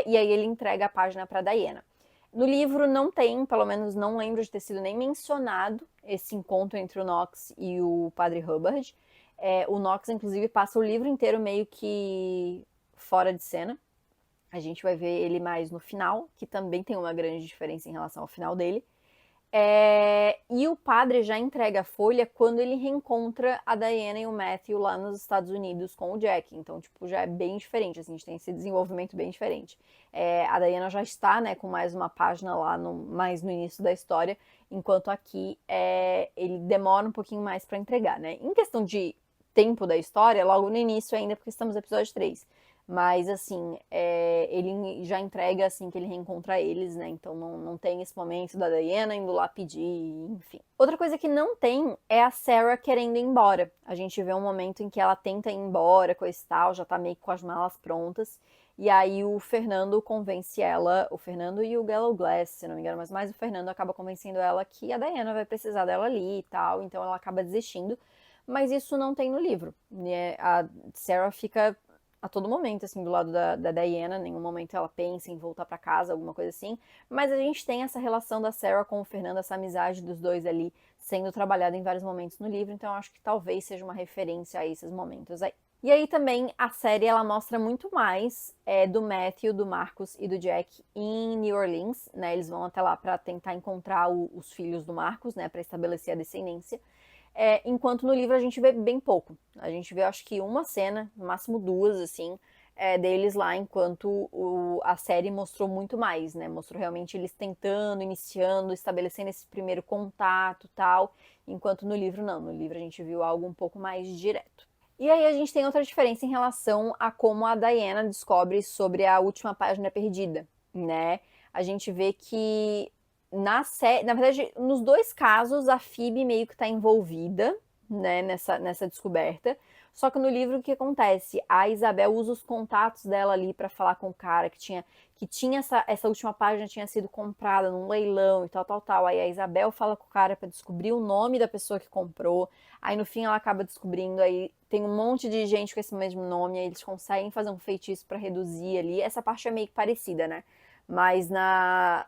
e aí ele entrega a página pra Diana. No livro não tem, pelo menos não lembro de ter sido nem mencionado esse encontro entre o Knox e o padre Hubbard. O Knox, inclusive, passa o livro inteiro meio que fora de cena. A gente vai ver ele mais no final, que também tem uma grande diferença em relação ao final dele. E o padre já entrega a folha quando ele reencontra a Diana e o Matthew lá nos Estados Unidos com o Jack. Então, tipo, já é bem diferente, assim, a gente tem esse desenvolvimento bem diferente. A Diana já está, né, com mais uma página lá, mais no início da história, enquanto aqui ele demora um pouquinho mais para entregar, né. Em questão de tempo da história, logo no início ainda, porque estamos no episódio 3. Mas, assim, ele já entrega assim que ele reencontra eles, né? Então não tem esse momento da Diana indo lá pedir, enfim. Outra coisa que não tem é a Sarah querendo ir embora. A gente vê um momento em que ela tenta ir embora, coisa e tal, já tá meio com as malas prontas. E aí o Fernando convence ela, o Fernando e o Gallow Glass, se não me engano, mas mais o Fernando acaba convencendo ela que a Diana vai precisar dela ali e tal, então ela acaba desistindo. Mas isso não tem no livro, né? A Sarah fica a todo momento, assim, do lado da Diana, em nenhum momento ela pensa em voltar para casa, alguma coisa assim, mas a gente tem essa relação da Sarah com o Fernando, essa amizade dos dois ali sendo trabalhada em vários momentos no livro, então eu acho que talvez seja uma referência a esses momentos aí. E aí também a série ela mostra muito mais do Matthew, do Marcus e do Jack em New Orleans, né? Eles vão até lá para tentar encontrar os filhos do Marcus, né? Para estabelecer a descendência. Enquanto no livro a gente vê bem pouco. A gente vê, acho que uma cena, no máximo duas, assim, deles lá, enquanto a série mostrou muito mais, né? Mostrou realmente eles tentando, iniciando, estabelecendo esse primeiro contato tal, enquanto no livro não. No livro a gente viu algo um pouco mais direto. E aí a gente tem outra diferença em relação a como a Diana descobre sobre a última página perdida, né? A gente vê que na verdade, nos dois casos, a Phoebe meio que está envolvida, né, nessa descoberta. Só que no livro o que acontece? A Isabel usa os contatos dela ali para falar com o cara que tinha essa última página tinha sido comprada num leilão e tal, tal, tal. Aí a Isabel fala com o cara para descobrir o nome da pessoa que comprou. Aí no fim ela acaba descobrindo, aí tem um monte de gente com esse mesmo nome, aí eles conseguem fazer um feitiço para reduzir ali. Essa parte é meio que parecida, né? Mas na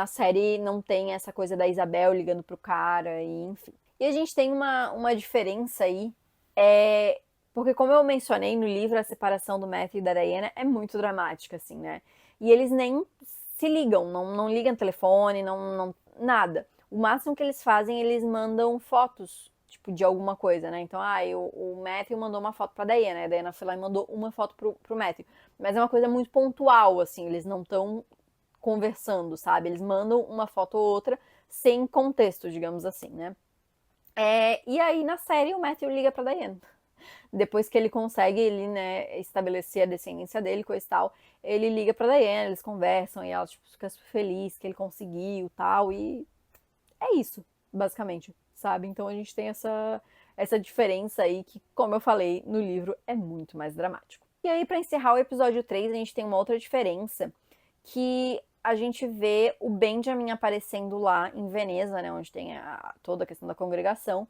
série não tem essa coisa da Isabel ligando pro cara, e enfim. E a gente tem uma diferença aí, porque como eu mencionei no livro, a separação do Matthew e da Diana é muito dramática, assim, né? E eles nem se ligam, não ligam telefone, nada. O máximo que eles fazem, eles mandam fotos, tipo, de alguma coisa, né? Então, o Matthew mandou uma foto pra Diana, né? A Diana foi lá e mandou uma foto pro Matthew. Mas é uma coisa muito pontual, assim, eles não estão conversando, sabe? Eles mandam uma foto ou outra sem contexto, digamos assim, né? E aí, na série, o Matthew liga pra Diana. Depois que ele consegue, ele, né, estabelecer a descendência dele, coisa e tal, ele liga pra Diana, eles conversam e ela, tipo, fica super feliz que ele conseguiu tal, e é isso, basicamente, sabe? Então a gente tem essa diferença aí que, como eu falei, no livro é muito mais dramático. E aí, pra encerrar o episódio 3, a gente tem uma outra diferença, que a gente vê o Benjamin aparecendo lá em Veneza, né, onde tem toda a questão da congregação,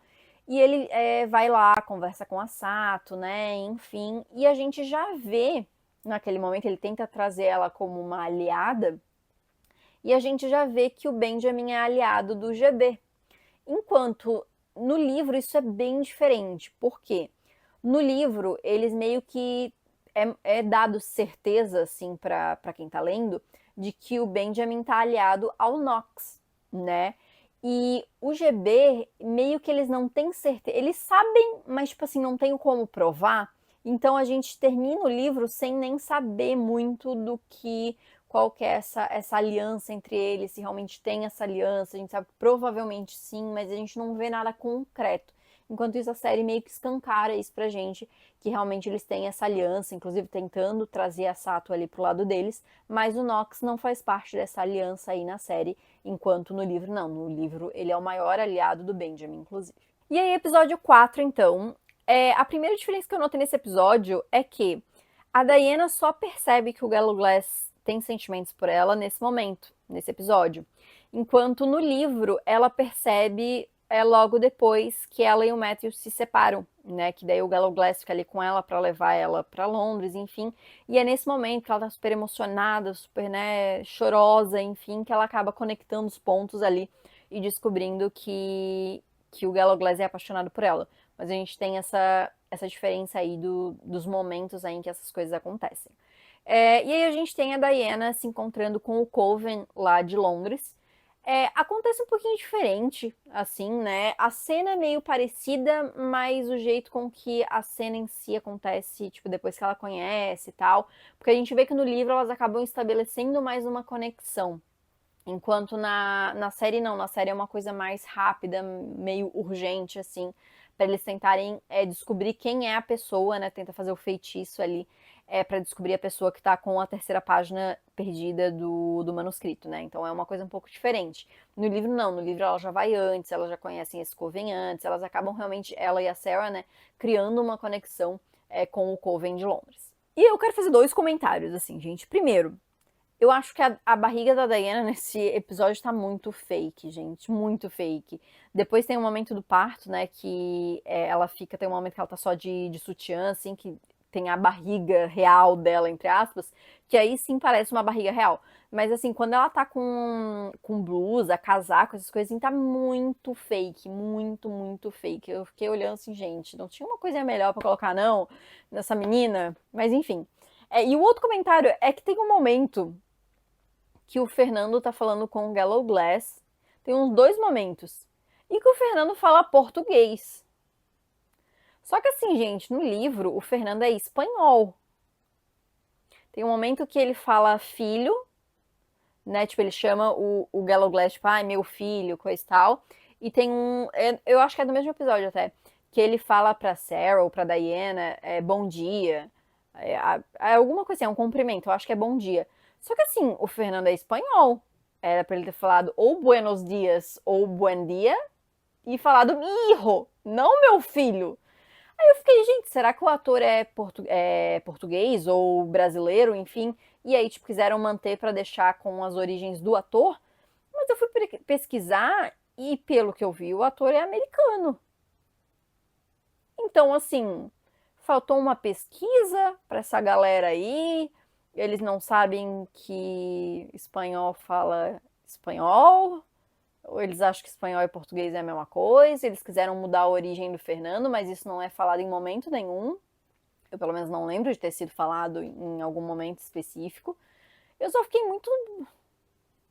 e ele vai lá, conversa com a Sato, né, enfim, e a gente já vê, naquele momento, ele tenta trazer ela como uma aliada, e a gente já vê que o Benjamin é aliado do GB. Enquanto no livro isso é bem diferente, porque no livro eles meio que é dado certeza, assim, para quem tá lendo, de que o Benjamin tá aliado ao Nox, né? E o GB, meio que eles não têm certeza. Eles sabem, mas, tipo assim, não tem como provar. Então a gente termina o livro sem nem saber muito do que. Qual que é essa aliança entre eles, se realmente tem essa aliança. A gente sabe que provavelmente sim, mas a gente não vê nada concreto. Enquanto isso, a série meio que escancara isso pra gente, que realmente eles têm essa aliança, inclusive tentando trazer a Sato ali pro lado deles, mas o Nox não faz parte dessa aliança aí na série, enquanto no livro não. No livro ele é o maior aliado do Benjamin, inclusive. E aí, episódio 4, então. A primeira diferença que eu notei nesse episódio é que a Diana só percebe que o Gallowglass tem sentimentos por ela nesse momento, nesse episódio. Enquanto no livro ela percebe logo depois que ela e o Matthew se separam, né? Que daí o Gallowglass fica ali com ela para levar ela para Londres, enfim. E é nesse momento que ela tá super emocionada, super, né, chorosa, enfim, que ela acaba conectando os pontos ali e descobrindo que o Gallowglass é apaixonado por ela. Mas a gente tem essa diferença aí dos momentos aí em que essas coisas acontecem. E aí a gente tem a Diana se encontrando com o Coven lá de Londres. Acontece um pouquinho diferente, assim, né? A cena é meio parecida, mas o jeito com que a cena em si acontece, tipo, depois que ela conhece e tal. Porque a gente vê que no livro elas acabam estabelecendo mais uma conexão. Enquanto na série não, na série é uma coisa mais rápida, meio urgente, assim, para eles tentarem descobrir quem é a pessoa, né? Tenta fazer o feitiço ali para descobrir a pessoa que tá com a terceira página perdida do manuscrito, né? Então é uma coisa um pouco diferente. No livro não, no livro ela já vai antes, elas já conhecem esse Coven antes, elas acabam realmente, ela e a Sarah, né, criando uma conexão com o Coven de Londres. E eu quero fazer dois comentários, assim, gente. Primeiro, eu acho que a barriga da Diana nesse episódio tá muito fake, gente. Muito fake. Depois tem um momento do parto, né? Que ela fica. Tem um momento que ela tá só de sutiã, assim, que tem a barriga real dela, entre aspas. Que aí sim parece uma barriga real. Mas assim, quando ela tá com blusa, casaco, essas coisas assim, tá muito fake. Muito, muito fake. Eu fiquei olhando assim, gente, não tinha uma coisa melhor pra colocar, não, nessa menina? Mas enfim. E o outro comentário é que tem um momento que o Fernando tá falando com o Gallowglass. Tem uns dois momentos. E que o Fernando fala português. Só que assim, gente, no livro o Fernando é espanhol. Tem um momento que ele fala filho, né? Tipo, ele chama o Gallowglass, tipo, ai, meu filho, coisa e tal. E tem um. Eu acho que é do mesmo episódio até. Que ele fala pra Sarah ou pra Diana, bom dia. Alguma coisa assim, é um cumprimento, eu acho que é bom dia. Só que assim, o Fernando é espanhol. Era pra ele ter falado ou buenos dias ou buen dia e falado mi hijo, não meu filho. Aí eu fiquei, gente, será que o ator é português ou brasileiro, enfim? E aí, tipo, quiseram manter pra deixar com as origens do ator? Mas eu fui pesquisar e, pelo que eu vi, o ator é americano. Então, assim, faltou uma pesquisa para essa galera aí. Eles não sabem que espanhol fala espanhol, ou eles acham que espanhol e português é a mesma coisa. Eles quiseram mudar a origem do Fernando, mas isso não é falado em momento nenhum. Eu, pelo menos, não lembro de ter sido falado em algum momento específico. Eu só fiquei muito.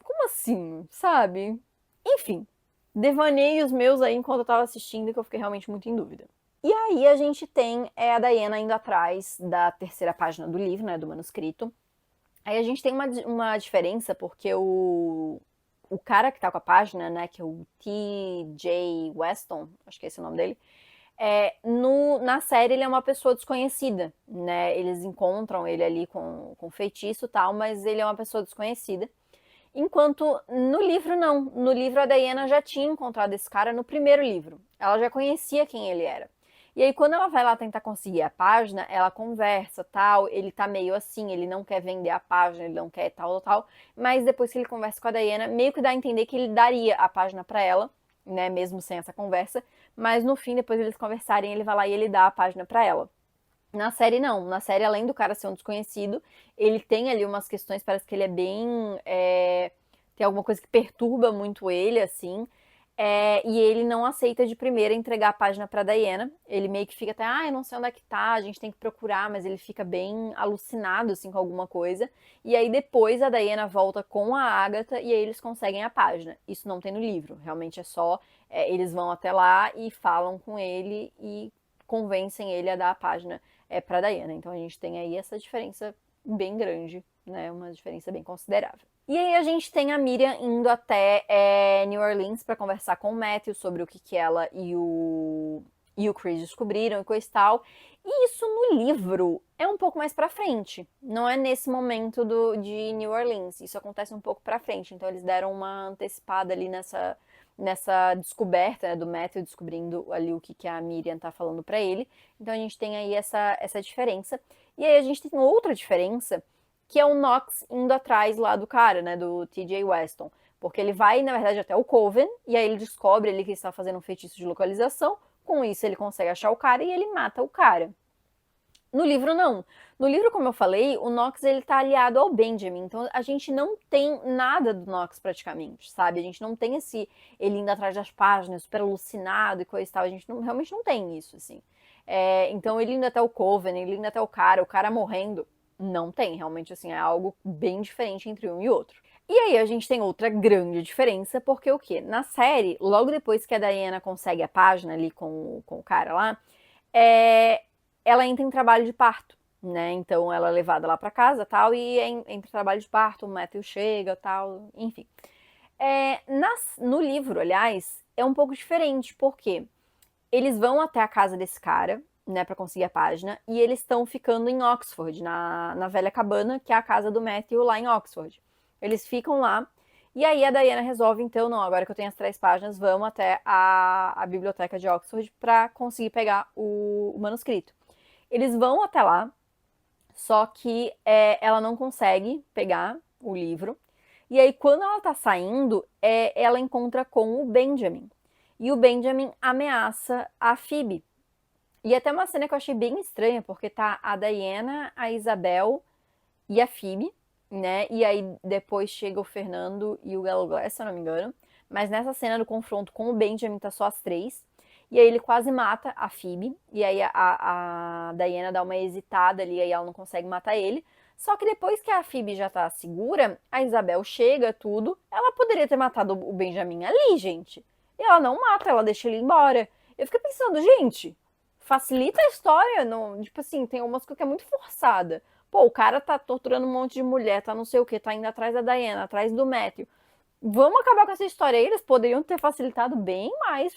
Como assim? Sabe? Enfim. devaneios meus aí enquanto eu tava assistindo que eu fiquei realmente muito em dúvida. E aí a gente tem a Diana indo atrás da terceira página do livro, né, do manuscrito. Aí a gente tem uma diferença porque o cara que tá com a página, né, que é o T.J. Weston, acho que é esse o nome dele, na série ele é uma pessoa desconhecida, né? Eles encontram ele ali com feitiço e tal, mas ele é uma pessoa desconhecida. Enquanto no livro não. No livro a Diana já tinha encontrado esse cara no primeiro livro. Ela já conhecia quem ele era. E aí quando ela vai lá tentar conseguir a página, ela conversa, tal, ele tá meio assim, ele não quer vender a página, ele não quer tal, tal, mas depois que ele conversa com a Diana, meio que dá a entender que ele daria a página para ela, né, mesmo sem essa conversa, mas no fim, depois eles conversarem, ele vai lá e ele dá a página para ela. Na série, não. Na série, além do cara ser um desconhecido, ele tem ali umas questões, parece que ele é bem. Tem alguma coisa que perturba muito ele, assim. E ele não aceita de primeira entregar a página pra Diana. Ele meio que fica até, eu não sei onde é que tá, a gente tem que procurar, mas ele fica bem alucinado, assim, com alguma coisa. E aí depois a Diana volta com a Agatha e aí eles conseguem a página. Isso não tem no livro, realmente é só. Eles vão até lá e falam com ele e convencem ele a dar a página para Diana. Então a gente tem aí essa diferença bem grande, né? Uma diferença bem considerável. E aí a gente tem a Miriam indo até New Orleans para conversar com o Matthew sobre o que ela e o Chris descobriram e coisa e tal. E isso no livro é um pouco mais pra frente. Não é nesse momento de New Orleans. Isso acontece um pouco pra frente. Então eles deram uma antecipada ali nessa descoberta, né, do Matthew descobrindo ali o que a Miriam tá falando pra ele. Então a gente tem aí essa diferença. E aí a gente tem outra diferença, que é o Knox indo atrás lá do cara, né, do T.J. Weston. Porque ele vai, na verdade, até o Coven, e aí ele descobre ali que ele está fazendo um feitiço de localização. Com isso, ele consegue achar o cara e ele mata o cara. No livro, não. No livro, como eu falei, o Knox ele tá aliado ao Benjamin. Então a gente não tem nada do Knox praticamente, sabe? A gente não tem ele indo atrás das páginas, super alucinado e coisa e tal. A gente realmente não tem isso, assim. Então ele indo até o Coven, ele indo até o cara morrendo. Não tem, realmente, assim, é algo bem diferente entre um e outro. E aí a gente tem outra grande diferença, porque o quê? Na série, logo depois que a Diana consegue a página ali com o cara lá, é, ela entra em trabalho de parto, né? Então ela é levada lá para casa tal, e entre trabalho de parto, o Matthew chega tal, enfim. No livro, aliás, é um pouco diferente, porque eles vão até a casa desse cara, né, para conseguir a página, e eles estão ficando em Oxford, na velha cabana, que é a casa do Matthew lá em Oxford. Eles ficam lá, e aí a Diana resolve, então, não, agora que eu tenho as 3 páginas, vamos até a biblioteca de Oxford para conseguir pegar o manuscrito. Eles vão até lá, só que ela não consegue pegar o livro. E aí, quando ela tá saindo, ela encontra com o Benjamin. E o Benjamin ameaça a Phoebe. E até uma cena que eu achei bem estranha, porque tá a Diana, a Isabel e a Phoebe, né? E aí depois chega o Fernando e o Galo Glass, se eu não me engano. Mas nessa cena do confronto com o Benjamin tá só as 3. E aí ele quase mata a Phoebe. E aí a Diana dá uma hesitada ali, aí ela não consegue matar ele. Só que depois que a Phoebe já tá segura, a Isabel chega, tudo. Ela poderia ter matado o Benjamin ali, gente. E ela não mata, ela deixa ele embora. Eu fiquei pensando, gente, facilita a história. Não, tipo assim, tem umas coisas que é muito forçada. Pô, o cara tá torturando um monte de mulher, tá não sei o que, tá indo atrás da Diana, atrás do Matthew. Vamos acabar com essa história aí. Eles poderiam ter facilitado bem mais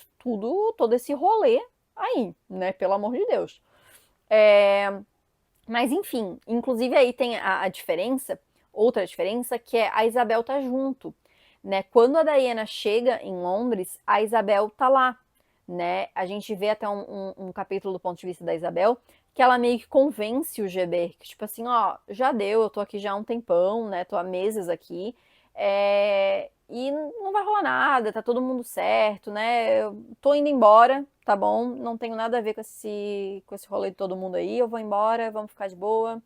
todo esse rolê aí, né? Pelo amor de Deus. Mas enfim, inclusive aí tem a diferença, outra diferença, que é a Isabel tá junto, né? Quando a Diana chega em Londres, a Isabel tá lá, né? A gente vê até um capítulo do ponto de vista da Isabel, que ela meio que convence o GB, que tipo assim, ó, já deu, eu tô aqui já há um tempão, né? Tô há meses aqui, e não vai rolar nada, tá todo mundo certo, né? Eu tô indo embora, tá bom? Não tenho nada a ver com esse rolê de todo mundo aí, eu vou embora, vamos ficar de boa.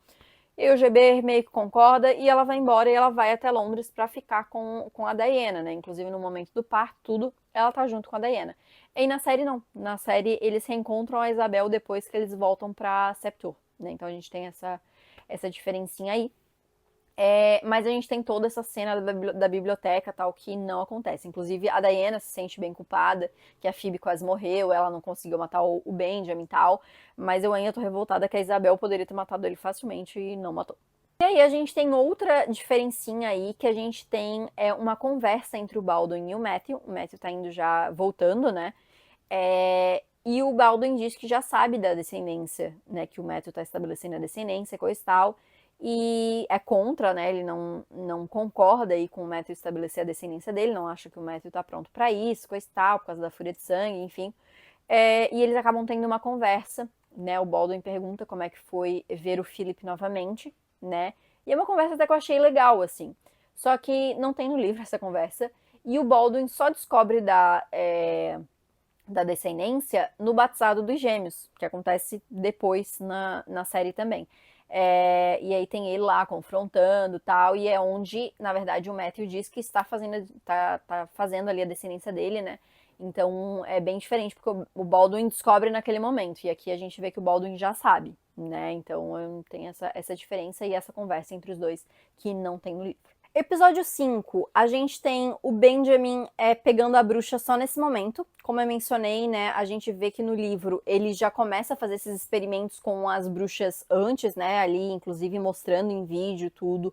E o GB meio que concorda e ela vai embora e ela vai até Londres para ficar com a Diana, né? Inclusive no momento do parto, tudo, ela tá junto com a Diana. E na série não. Na série eles reencontram a Isabel depois que eles voltam pra Septur, né? Então a gente tem essa diferencinha aí. Mas a gente tem toda essa cena da biblioteca, tal, que não acontece. Inclusive, a Diana se sente bem culpada, que a Phoebe quase morreu, ela não conseguiu matar o Benjamin e tal. Mas eu ainda tô revoltada que a Isabel poderia ter matado ele facilmente e não matou. E aí a gente tem outra diferencinha aí, que a gente tem uma conversa entre o Baldwin e o Matthew. O Matthew tá indo já, voltando, né? E o Baldwin diz que já sabe da descendência, né? Que o Matthew tá estabelecendo a descendência, coisa e tal. E é contra, né? Ele não concorda aí com o Matthew estabelecer a descendência dele, não acha que o Matthew tá pronto para isso, coisa e tal, por causa da fúria de sangue, enfim. E eles acabam tendo uma conversa, né? O Baldwin pergunta como é que foi ver o Philip novamente, né? E é uma conversa até que eu achei legal, assim. Só que não tem no livro essa conversa. E o Baldwin só descobre da descendência no batizado dos gêmeos, que acontece depois na série também. E aí tem ele lá confrontando tal, e é onde, na verdade, o Matthew diz que está tá fazendo ali a descendência dele, né? Então é bem diferente, porque o Baldwin descobre naquele momento, e aqui a gente vê que o Baldwin já sabe, né? Então tem essa diferença e essa conversa entre os dois que não tem no livro. Episódio 5, a gente tem o Benjamin pegando a bruxa só nesse momento. Como eu mencionei, né, a gente vê que no livro ele já começa a fazer esses experimentos com as bruxas antes, né, ali, inclusive mostrando em vídeo tudo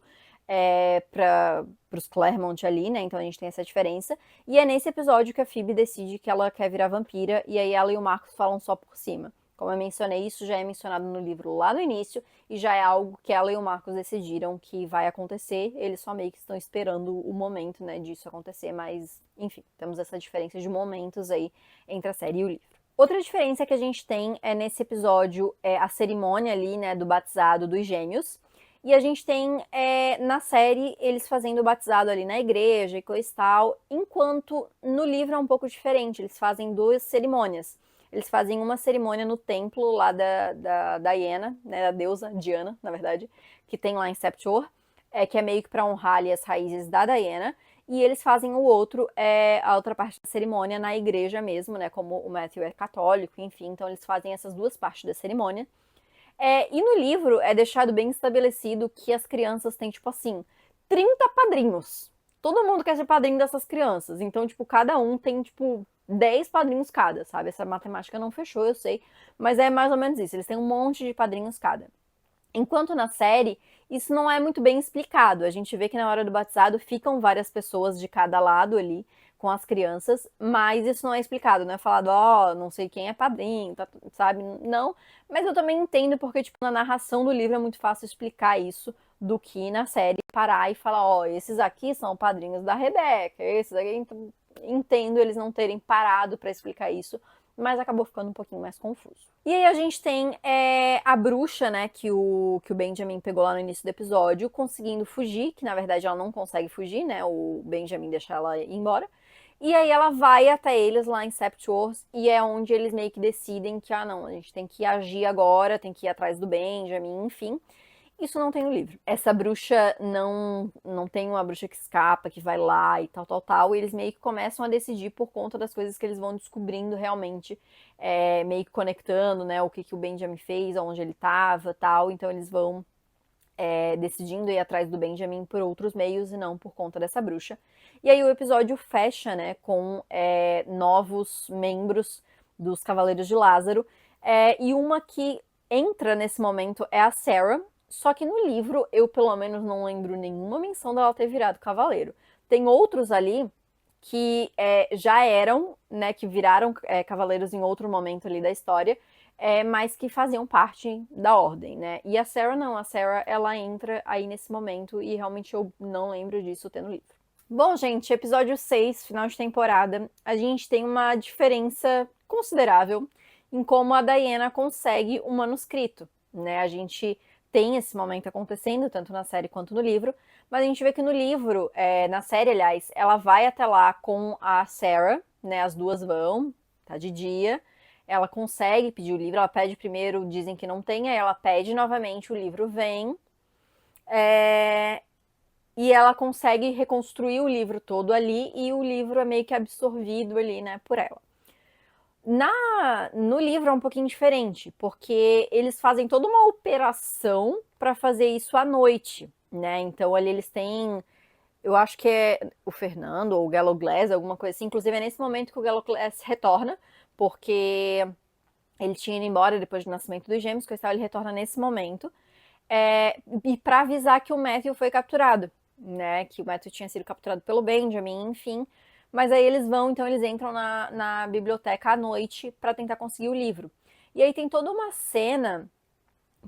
para os Claremont ali, né, então a gente tem essa diferença. E é nesse episódio que a Phoebe decide que ela quer virar vampira, e aí ela e o Marcos falam só por cima. Como eu mencionei, isso já é mencionado no livro lá no início e já é algo que ela e o Marcos decidiram que vai acontecer. Eles só meio que estão esperando o momento, né, disso acontecer, mas enfim, temos essa diferença de momentos aí entre a série e o livro. Outra diferença que a gente tem é nesse episódio a cerimônia ali, né, do batizado dos gêmeos. E a gente tem na série eles fazendo o batizado ali na igreja e coisa e tal, enquanto no livro é um pouco diferente, eles fazem duas cerimônias. Eles fazem uma cerimônia no templo lá da Diana, né, da deusa Diana, na verdade, que tem lá em Septor, que é meio que para honrar ali as raízes da Diana. E eles fazem o outro, a outra parte da cerimônia na igreja mesmo, né? Como o Matthew é católico, enfim, então eles fazem essas duas partes da cerimônia. E no livro é deixado bem estabelecido que as crianças têm, tipo assim, 30 padrinhos. Todo mundo quer ser padrinho dessas crianças. Então, tipo, cada um tem, tipo, 10 padrinhos cada, sabe? Essa matemática não fechou, eu sei. Mas é mais ou menos isso. Eles têm um monte de padrinhos cada. Enquanto na série, isso não é muito bem explicado. A gente vê que na hora do batizado ficam várias pessoas de cada lado ali com as crianças, mas isso não é explicado, não é falado, não sei quem é padrinho, tá, sabe? Não, mas eu também entendo porque, tipo, na narração do livro é muito fácil explicar isso do que na série parar e falar, esses aqui são padrinhos da Rebeca, esses aqui, então, entendo eles não terem parado para explicar isso, mas acabou ficando um pouquinho mais confuso. E aí a gente tem a bruxa, né, que o Benjamin pegou lá no início do episódio, conseguindo fugir, que na verdade ela não consegue fugir, né, o Benjamin deixa ela ir embora. E aí ela vai até eles lá em Sept Wars, e é onde eles meio que decidem que, não, a gente tem que agir agora, tem que ir atrás do Benjamin, enfim. Isso não tem no livro. Essa bruxa não tem uma bruxa que escapa, que vai lá e tal, tal, tal. E eles meio que começam a decidir por conta das coisas que eles vão descobrindo realmente, meio que conectando, né, o que o Benjamin fez, onde ele estava, tal. Então eles vão decidindo ir atrás do Benjamin por outros meios e não por conta dessa bruxa. E aí o episódio fecha, né, com novos membros dos Cavaleiros de Lázaro. E uma que entra nesse momento é a Sarah. Só que no livro, eu pelo menos não lembro nenhuma menção dela ter virado cavaleiro. Tem outros ali que já eram, né, que viraram cavaleiros em outro momento ali da história, mas que faziam parte da ordem, né? E a Sarah não, a Sarah ela entra aí nesse momento e realmente eu não lembro disso ter no livro. Bom, gente, episódio 6, final de temporada, a gente tem uma diferença considerável em como a Diana consegue o manuscrito, né? A gente tem esse momento acontecendo, tanto na série quanto no livro, mas a gente vê que no livro, na série, aliás, ela vai até lá com a Sarah, né? As duas vão, tá de dia, ela consegue pedir o livro, ela pede primeiro, dizem que não tem, aí ela pede novamente, o livro vem, e ela consegue reconstruir o livro todo ali, e o livro é meio que absorvido ali, né, por ela. No livro é um pouquinho diferente, porque eles fazem toda uma operação para fazer isso à noite. né? Então ali eles têm, eu acho que é o Fernando ou o Galoglass, alguma coisa assim. Inclusive é nesse momento que o Galoglass retorna, porque ele tinha ido embora depois do nascimento dos gêmeos, coisa e tal, ele retorna nesse momento. E para avisar que o Matthew foi capturado, né? Que o Matthew tinha sido capturado pelo Benjamin, enfim. Mas aí eles vão, então eles entram na biblioteca à noite para tentar conseguir o livro. E aí tem toda uma cena,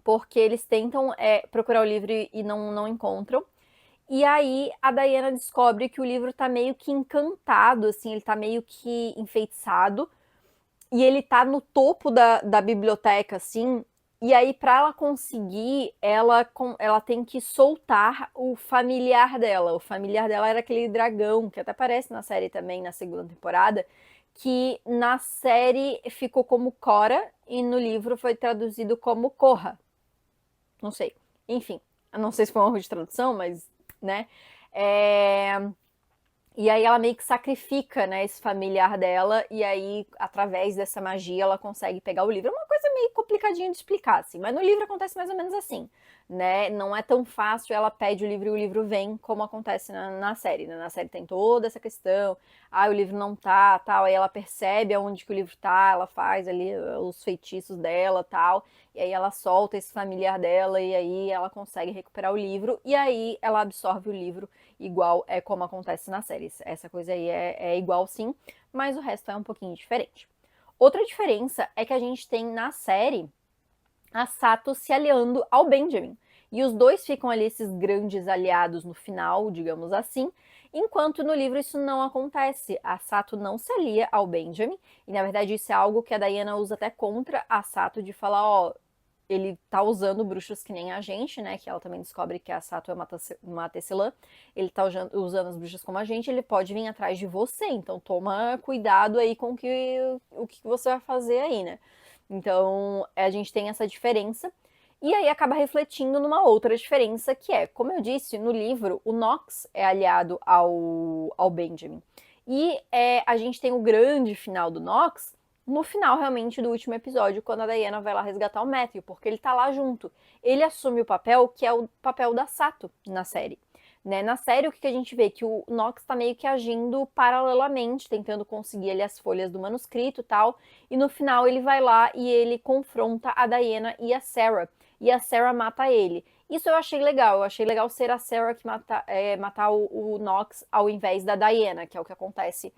porque eles tentam procurar o livro e não encontram. E aí a Diana descobre que o livro tá meio que encantado, assim, ele tá meio que enfeitiçado. E ele tá no topo da biblioteca, assim. E aí, para ela conseguir, ela tem que soltar o familiar dela. O familiar dela era aquele dragão, que até aparece na série também, na segunda temporada, que na série ficou como Cora e no livro foi traduzido como Corra. Não sei. Enfim, não sei se foi um erro de tradução, mas, né? É... E aí ela meio que sacrifica, né, esse familiar dela, e aí, através dessa magia, ela consegue pegar o livro. É uma coisa meio complicadinha de explicar, assim, mas no livro acontece mais ou menos assim, né? Não é tão fácil, ela pede o livro e o livro vem, como acontece na série, né? Na série tem toda essa questão, o livro não tá, tal, aí ela percebe aonde que o livro tá, ela faz ali os feitiços dela, tal, e aí ela solta esse familiar dela, e aí ela consegue recuperar o livro, e aí ela absorve o livro igual é como acontece na série. Essa coisa aí é igual sim, mas o resto é um pouquinho diferente. Outra diferença é que a gente tem na série a Sato se aliando ao Benjamin. E os dois ficam ali, esses grandes aliados no final, digamos assim, enquanto no livro isso não acontece. A Sato não se alia ao Benjamin, e na verdade isso é algo que a Diana usa até contra a Sato, de falar, ó, ele tá usando bruxas que nem a gente, né? Que ela também descobre que a Sato é uma tecelã. Ele tá usando as bruxas como a gente, ele pode vir atrás de você. Então toma cuidado aí com o que você vai fazer aí, né? Então a gente tem essa diferença. E aí acaba refletindo numa outra diferença, que é, como eu disse, no livro, o Nox é aliado ao Benjamin. E a gente tem o grande final do Nox no final, realmente, do último episódio, quando a Diana vai lá resgatar o Matthew, porque ele tá lá junto. Ele assume o papel que é o papel da Sato na série. Né? Na série, o que a gente vê? Que o Nox tá meio que agindo paralelamente, tentando conseguir ali as folhas do manuscrito e tal, e no final ele vai lá e ele confronta a Diana e a Sarah, e a Sarah mata ele. Isso eu achei legal ser a Sarah que matar o Nox ao invés da Diana, que é o que acontece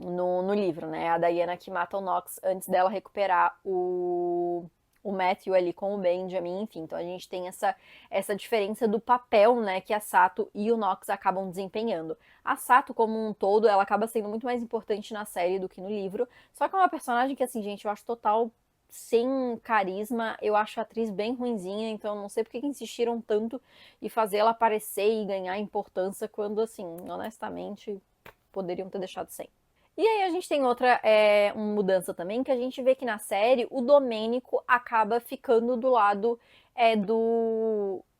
no livro, né? A Diana que mata o Nox antes dela recuperar o Matthew ali com o Benjamin, enfim. Então a gente tem essa diferença do papel, né, que a Sato e o Nox acabam desempenhando. A Sato, como um todo, ela acaba sendo muito mais importante na série do que no livro. Só que é uma personagem que, assim, gente, eu acho total sem carisma. Eu acho a atriz bem ruinzinha, então não sei porque que insistiram tanto em fazer ela aparecer e ganhar importância quando, assim, honestamente, poderiam ter deixado sem. E aí a gente tem outra uma mudança também, que a gente vê que na série o Domênico acaba ficando do lado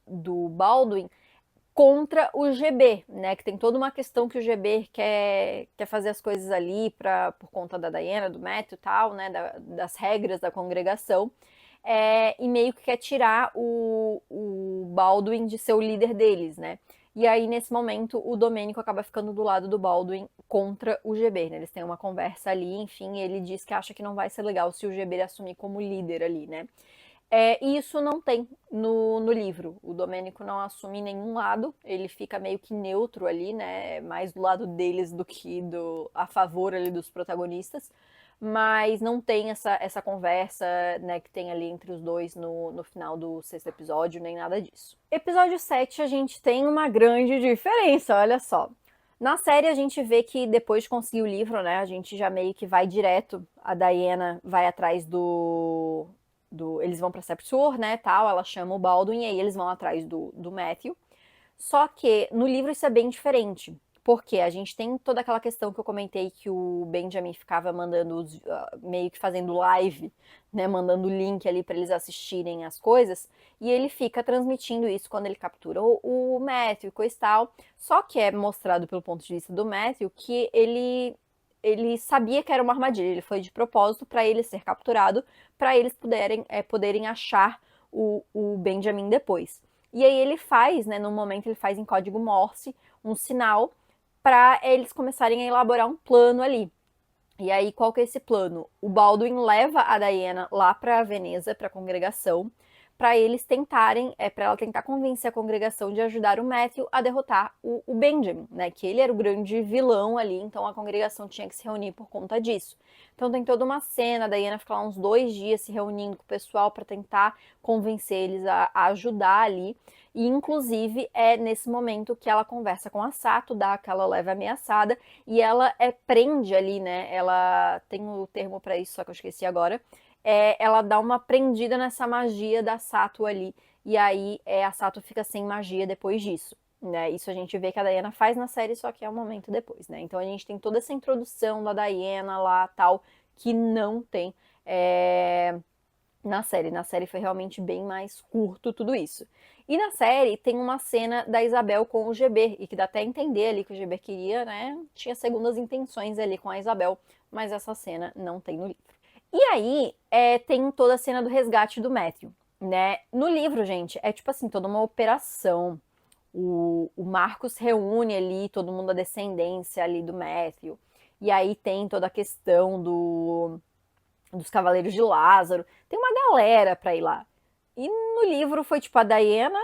do Baldwin contra o GB, né? Que tem toda uma questão que o GB quer fazer as coisas ali por conta da Diana, do Matthew e tal, né? Das regras da congregação. E meio que quer tirar o Baldwin de ser o líder deles, né? E aí, nesse momento, o Domênico acaba ficando do lado do Baldwin contra o GB, né? Eles têm uma conversa ali, enfim, ele diz que acha que não vai ser legal se o GB assumir como líder ali, né? E isso não tem no livro. O Domênico não assume nenhum lado, ele fica meio que neutro ali, né? Mais do lado deles do que a favor ali dos protagonistas. Mas não tem essa conversa, né, que tem ali entre os dois no final do sexto episódio, nem nada disso. Episódio 7 a gente tem uma grande diferença, olha só. Na série a gente vê que depois de conseguir o livro, né, a gente já meio que vai direto, a Diana vai atrás eles vão pra Septur, né, tal, ela chama o Baldwin e aí eles vão atrás do Matthew. Só que no livro isso é bem diferente. Porque a gente tem toda aquela questão que eu comentei que o Benjamin ficava mandando, meio que fazendo live, né, mandando link ali para eles assistirem as coisas, e ele fica transmitindo isso quando ele captura o Matthew e coisa e tal. Só que é mostrado pelo ponto de vista do Matthew que ele sabia que era uma armadilha, ele foi de propósito para ele ser capturado, para eles poderem achar o Benjamin depois. E aí ele faz, né, no momento ele faz em código Morse um sinal para eles começarem a elaborar um plano ali. E aí, qual que é esse plano? O Baldwin leva a Diana lá para Veneza, para a congregação, para eles tentarem, para ela tentar convencer a congregação de ajudar o Matthew a derrotar o Benjamin, né? Que ele era o grande vilão ali, então a congregação tinha que se reunir por conta disso. Então tem toda uma cena, a Diana fica lá uns 2 dias se reunindo com o pessoal para tentar convencer eles a ajudar ali. E inclusive é nesse momento que ela conversa com a Sato, dá aquela leve ameaçada, e ela prende ali, né? Ela tem o termo para isso, só que eu esqueci agora. Ela dá uma prendida nessa magia da Sato ali. E aí a Sato fica sem magia depois disso. Né? Isso a gente vê que a Diana faz na série, só que é um momento depois, né? Então a gente tem toda essa introdução da Diana lá, tal, que não tem na série. Na série foi realmente bem mais curto tudo isso. E na série tem uma cena da Isabel com o Geber, e que dá até a entender ali que o Geber queria, né? Tinha segundas intenções ali com a Isabel, mas essa cena não tem no livro. E aí tem toda a cena do resgate do Matthew, né? No livro, gente, é tipo assim, toda uma operação. O Marcos reúne ali todo mundo da descendência ali do Matthew. E aí tem toda a questão dos Cavaleiros de Lázaro. Tem uma galera pra ir lá. E no livro foi tipo a Diana,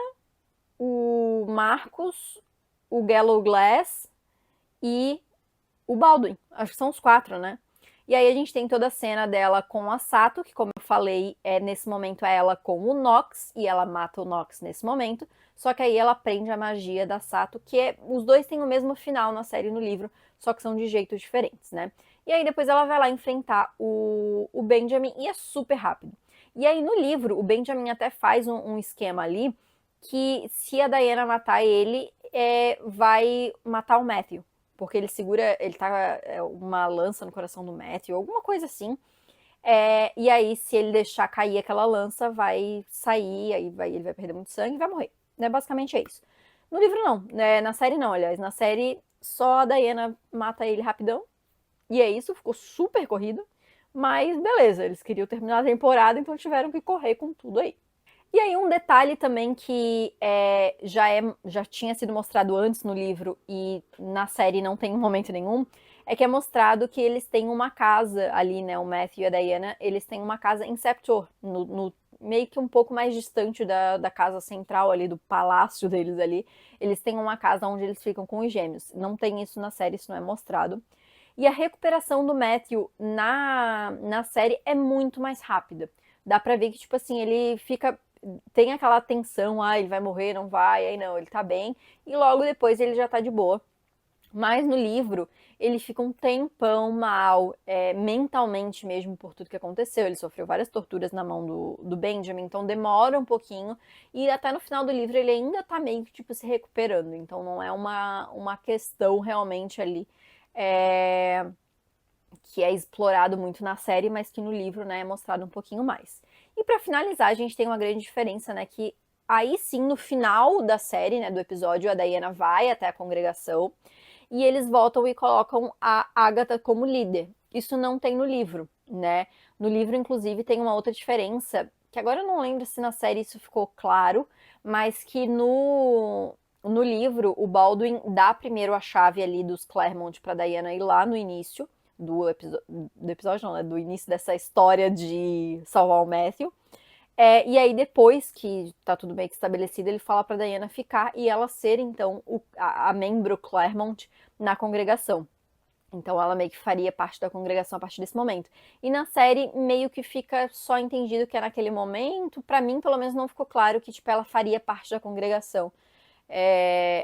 o Marcos, o Gallow Glass e o Baldwin. Acho que são os 4, né? E aí a gente tem toda a cena dela com a Sato, que como eu falei, nesse momento é ela com o Nox, e ela mata o Nox nesse momento. Só que aí ela aprende a magia da Sato, que os dois têm o mesmo final na série e no livro, só que são de jeitos diferentes, né? E aí depois ela vai lá enfrentar o Benjamin e é super rápido. E aí no livro, o Benjamin até faz um esquema ali que se a Diana matar ele, vai matar o Matthew. Porque ele segura, ele tá uma lança no coração do Matthew, alguma coisa assim. E aí, se ele deixar cair aquela lança, vai sair, ele vai perder muito sangue e vai morrer. Né? Basicamente é isso. No livro não, né? Na série não, aliás. Na série, só a Diana mata ele rapidão. E é isso, ficou super corrido. Mas beleza, eles queriam terminar a temporada, então tiveram que correr com tudo aí. E aí um detalhe também que já tinha sido mostrado antes no livro e na série não tem em momento nenhum, é que é mostrado que eles têm uma casa ali, né, o Matthew e a Diana, eles têm uma casa em Septor, meio que um pouco mais distante da casa central ali, do palácio deles ali, eles têm uma casa onde eles ficam com os gêmeos. Não tem isso na série, isso não é mostrado. E a recuperação do Matthew na série é muito mais rápida. Dá pra ver que, tipo assim, ele fica tem aquela tensão, ele vai morrer, não vai, aí não, ele tá bem, e logo depois ele já tá de boa. Mas no livro, ele fica um tempão mal, mentalmente mesmo, por tudo que aconteceu. Ele sofreu várias torturas na mão do Benjamin, então demora um pouquinho. E até no final do livro ele ainda tá meio que, tipo, se recuperando. Então não é uma questão realmente ali que é explorado muito na série, mas que no livro, né, é mostrado um pouquinho mais. E para finalizar, a gente tem uma grande diferença, né, que aí sim, no final da série, né, do episódio, a Diana vai até a congregação e eles voltam e colocam a Agatha como líder. Isso não tem no livro, né? No livro, inclusive, tem uma outra diferença, que agora eu não lembro se na série isso ficou claro, mas que no livro o Baldwin dá primeiro a chave ali dos Claremont para Diana ir lá no início do episódio, não, né? Do início dessa história de salvar o Matthew. E aí, depois que tá tudo meio que estabelecido, ele fala pra Diana ficar e ela ser, então, a membro Claremont na congregação. Então, ela meio que faria parte da congregação a partir desse momento. E na série, meio que fica só entendido que é naquele momento. Pra mim, pelo menos, não ficou claro que, tipo, ela faria parte da congregação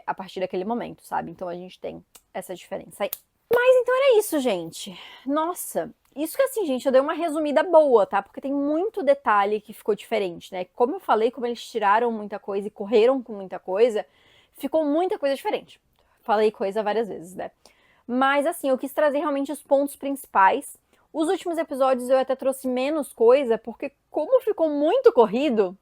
a partir daquele momento, sabe? Então, a gente tem essa diferença aí. Mas então era isso, gente. Nossa, isso que assim, gente, eu dei uma resumida boa, tá? Porque tem muito detalhe que ficou diferente, né? Como eu falei, como eles tiraram muita coisa e correram com muita coisa, ficou muita coisa diferente. Falei coisa várias vezes, né? Mas assim, eu quis trazer realmente os pontos principais. Os últimos episódios eu até trouxe menos coisa, porque como ficou muito corrido,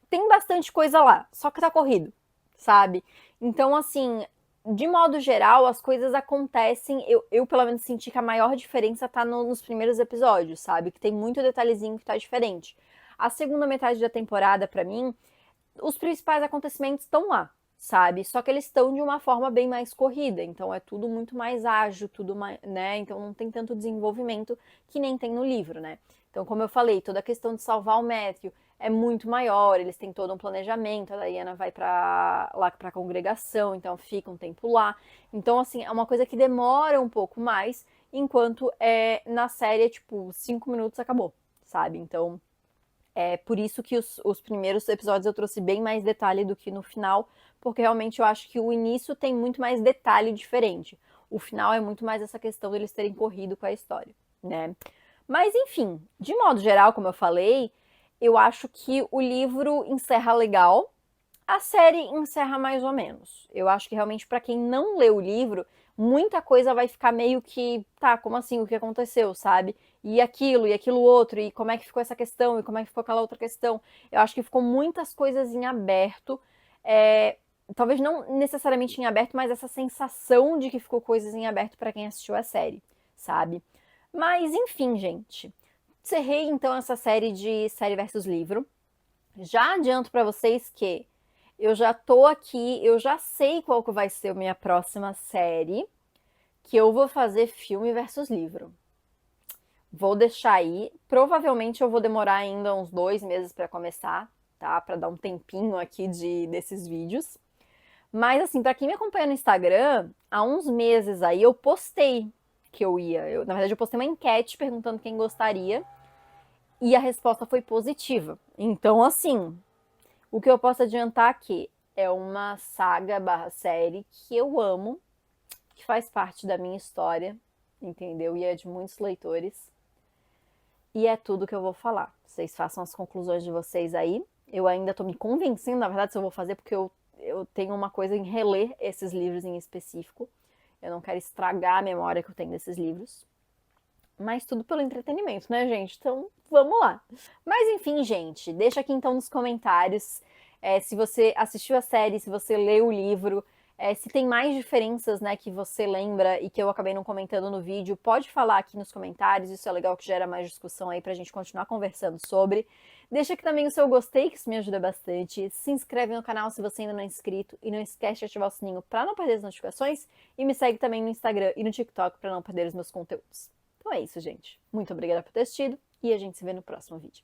tem bastante coisa lá, só que tá corrido, sabe? Então, assim, de modo geral, as coisas acontecem. Eu pelo menos senti que a maior diferença tá nos primeiros episódios, sabe? Que tem muito detalhezinho que tá diferente. A segunda metade da temporada, pra mim, os principais acontecimentos estão lá, sabe? Só que eles estão de uma forma bem mais corrida, então é tudo muito mais ágil, tudo mais, né? Então não tem tanto desenvolvimento que nem tem no livro, né? Então, como eu falei, toda a questão de salvar o Matthew é muito maior, eles têm todo um planejamento, a Diana vai para lá para a congregação, então fica um tempo lá. Então, assim, é uma coisa que demora um pouco mais, enquanto na série é tipo 5 minutos acabou, sabe? Então, é por isso que os primeiros episódios eu trouxe bem mais detalhe do que no final, porque realmente eu acho que o início tem muito mais detalhe diferente. O final é muito mais essa questão deles terem corrido com a história, né? Mas enfim, de modo geral, como eu falei, eu acho que o livro encerra legal, a série encerra mais ou menos. Eu acho que realmente para quem não leu o livro, muita coisa vai ficar meio que, tá, como assim, o que aconteceu, sabe? E aquilo outro, e como é que ficou essa questão, e como é que ficou aquela outra questão. Eu acho que ficou muitas coisas em aberto. Talvez não necessariamente em aberto, mas essa sensação de que ficou coisas em aberto para quem assistiu a série, sabe? Mas enfim, gente. Encerrei então essa série de série versus livro. Já adianto para vocês que eu já tô aqui, eu já sei qual que vai ser a minha próxima série, que eu vou fazer filme versus livro. Vou deixar aí. Provavelmente eu vou demorar ainda uns 2 meses para começar, tá? Para dar um tempinho aqui desses vídeos. Mas assim, para quem me acompanha no Instagram, há uns meses aí eu postei que eu ia. Na verdade, eu postei uma enquete perguntando quem gostaria e a resposta foi positiva. Então, assim, o que eu posso adiantar aqui é uma saga barra série que eu amo, que faz parte da minha história, entendeu? E é de muitos leitores. E é tudo que eu vou falar. Vocês façam as conclusões de vocês aí. Eu ainda tô me convencendo, na verdade, se eu vou fazer, porque eu tenho uma coisa em reler esses livros em específico. Eu não quero estragar a memória que eu tenho desses livros. Mas tudo pelo entretenimento, né, gente? Então, vamos lá. Mas enfim, gente, deixa aqui então nos comentários se você assistiu a série, se você leu o livro, se tem mais diferenças, né, que você lembra e que eu acabei não comentando no vídeo, pode falar aqui nos comentários, isso é legal que gera mais discussão aí pra gente continuar conversando sobre. Deixa aqui também o seu gostei, que isso me ajuda bastante. Se inscreve no canal se você ainda não é inscrito e não esquece de ativar o sininho para não perder as notificações e me segue também no Instagram e no TikTok para não perder os meus conteúdos. Então é isso, gente. Muito obrigada por ter assistido e a gente se vê no próximo vídeo.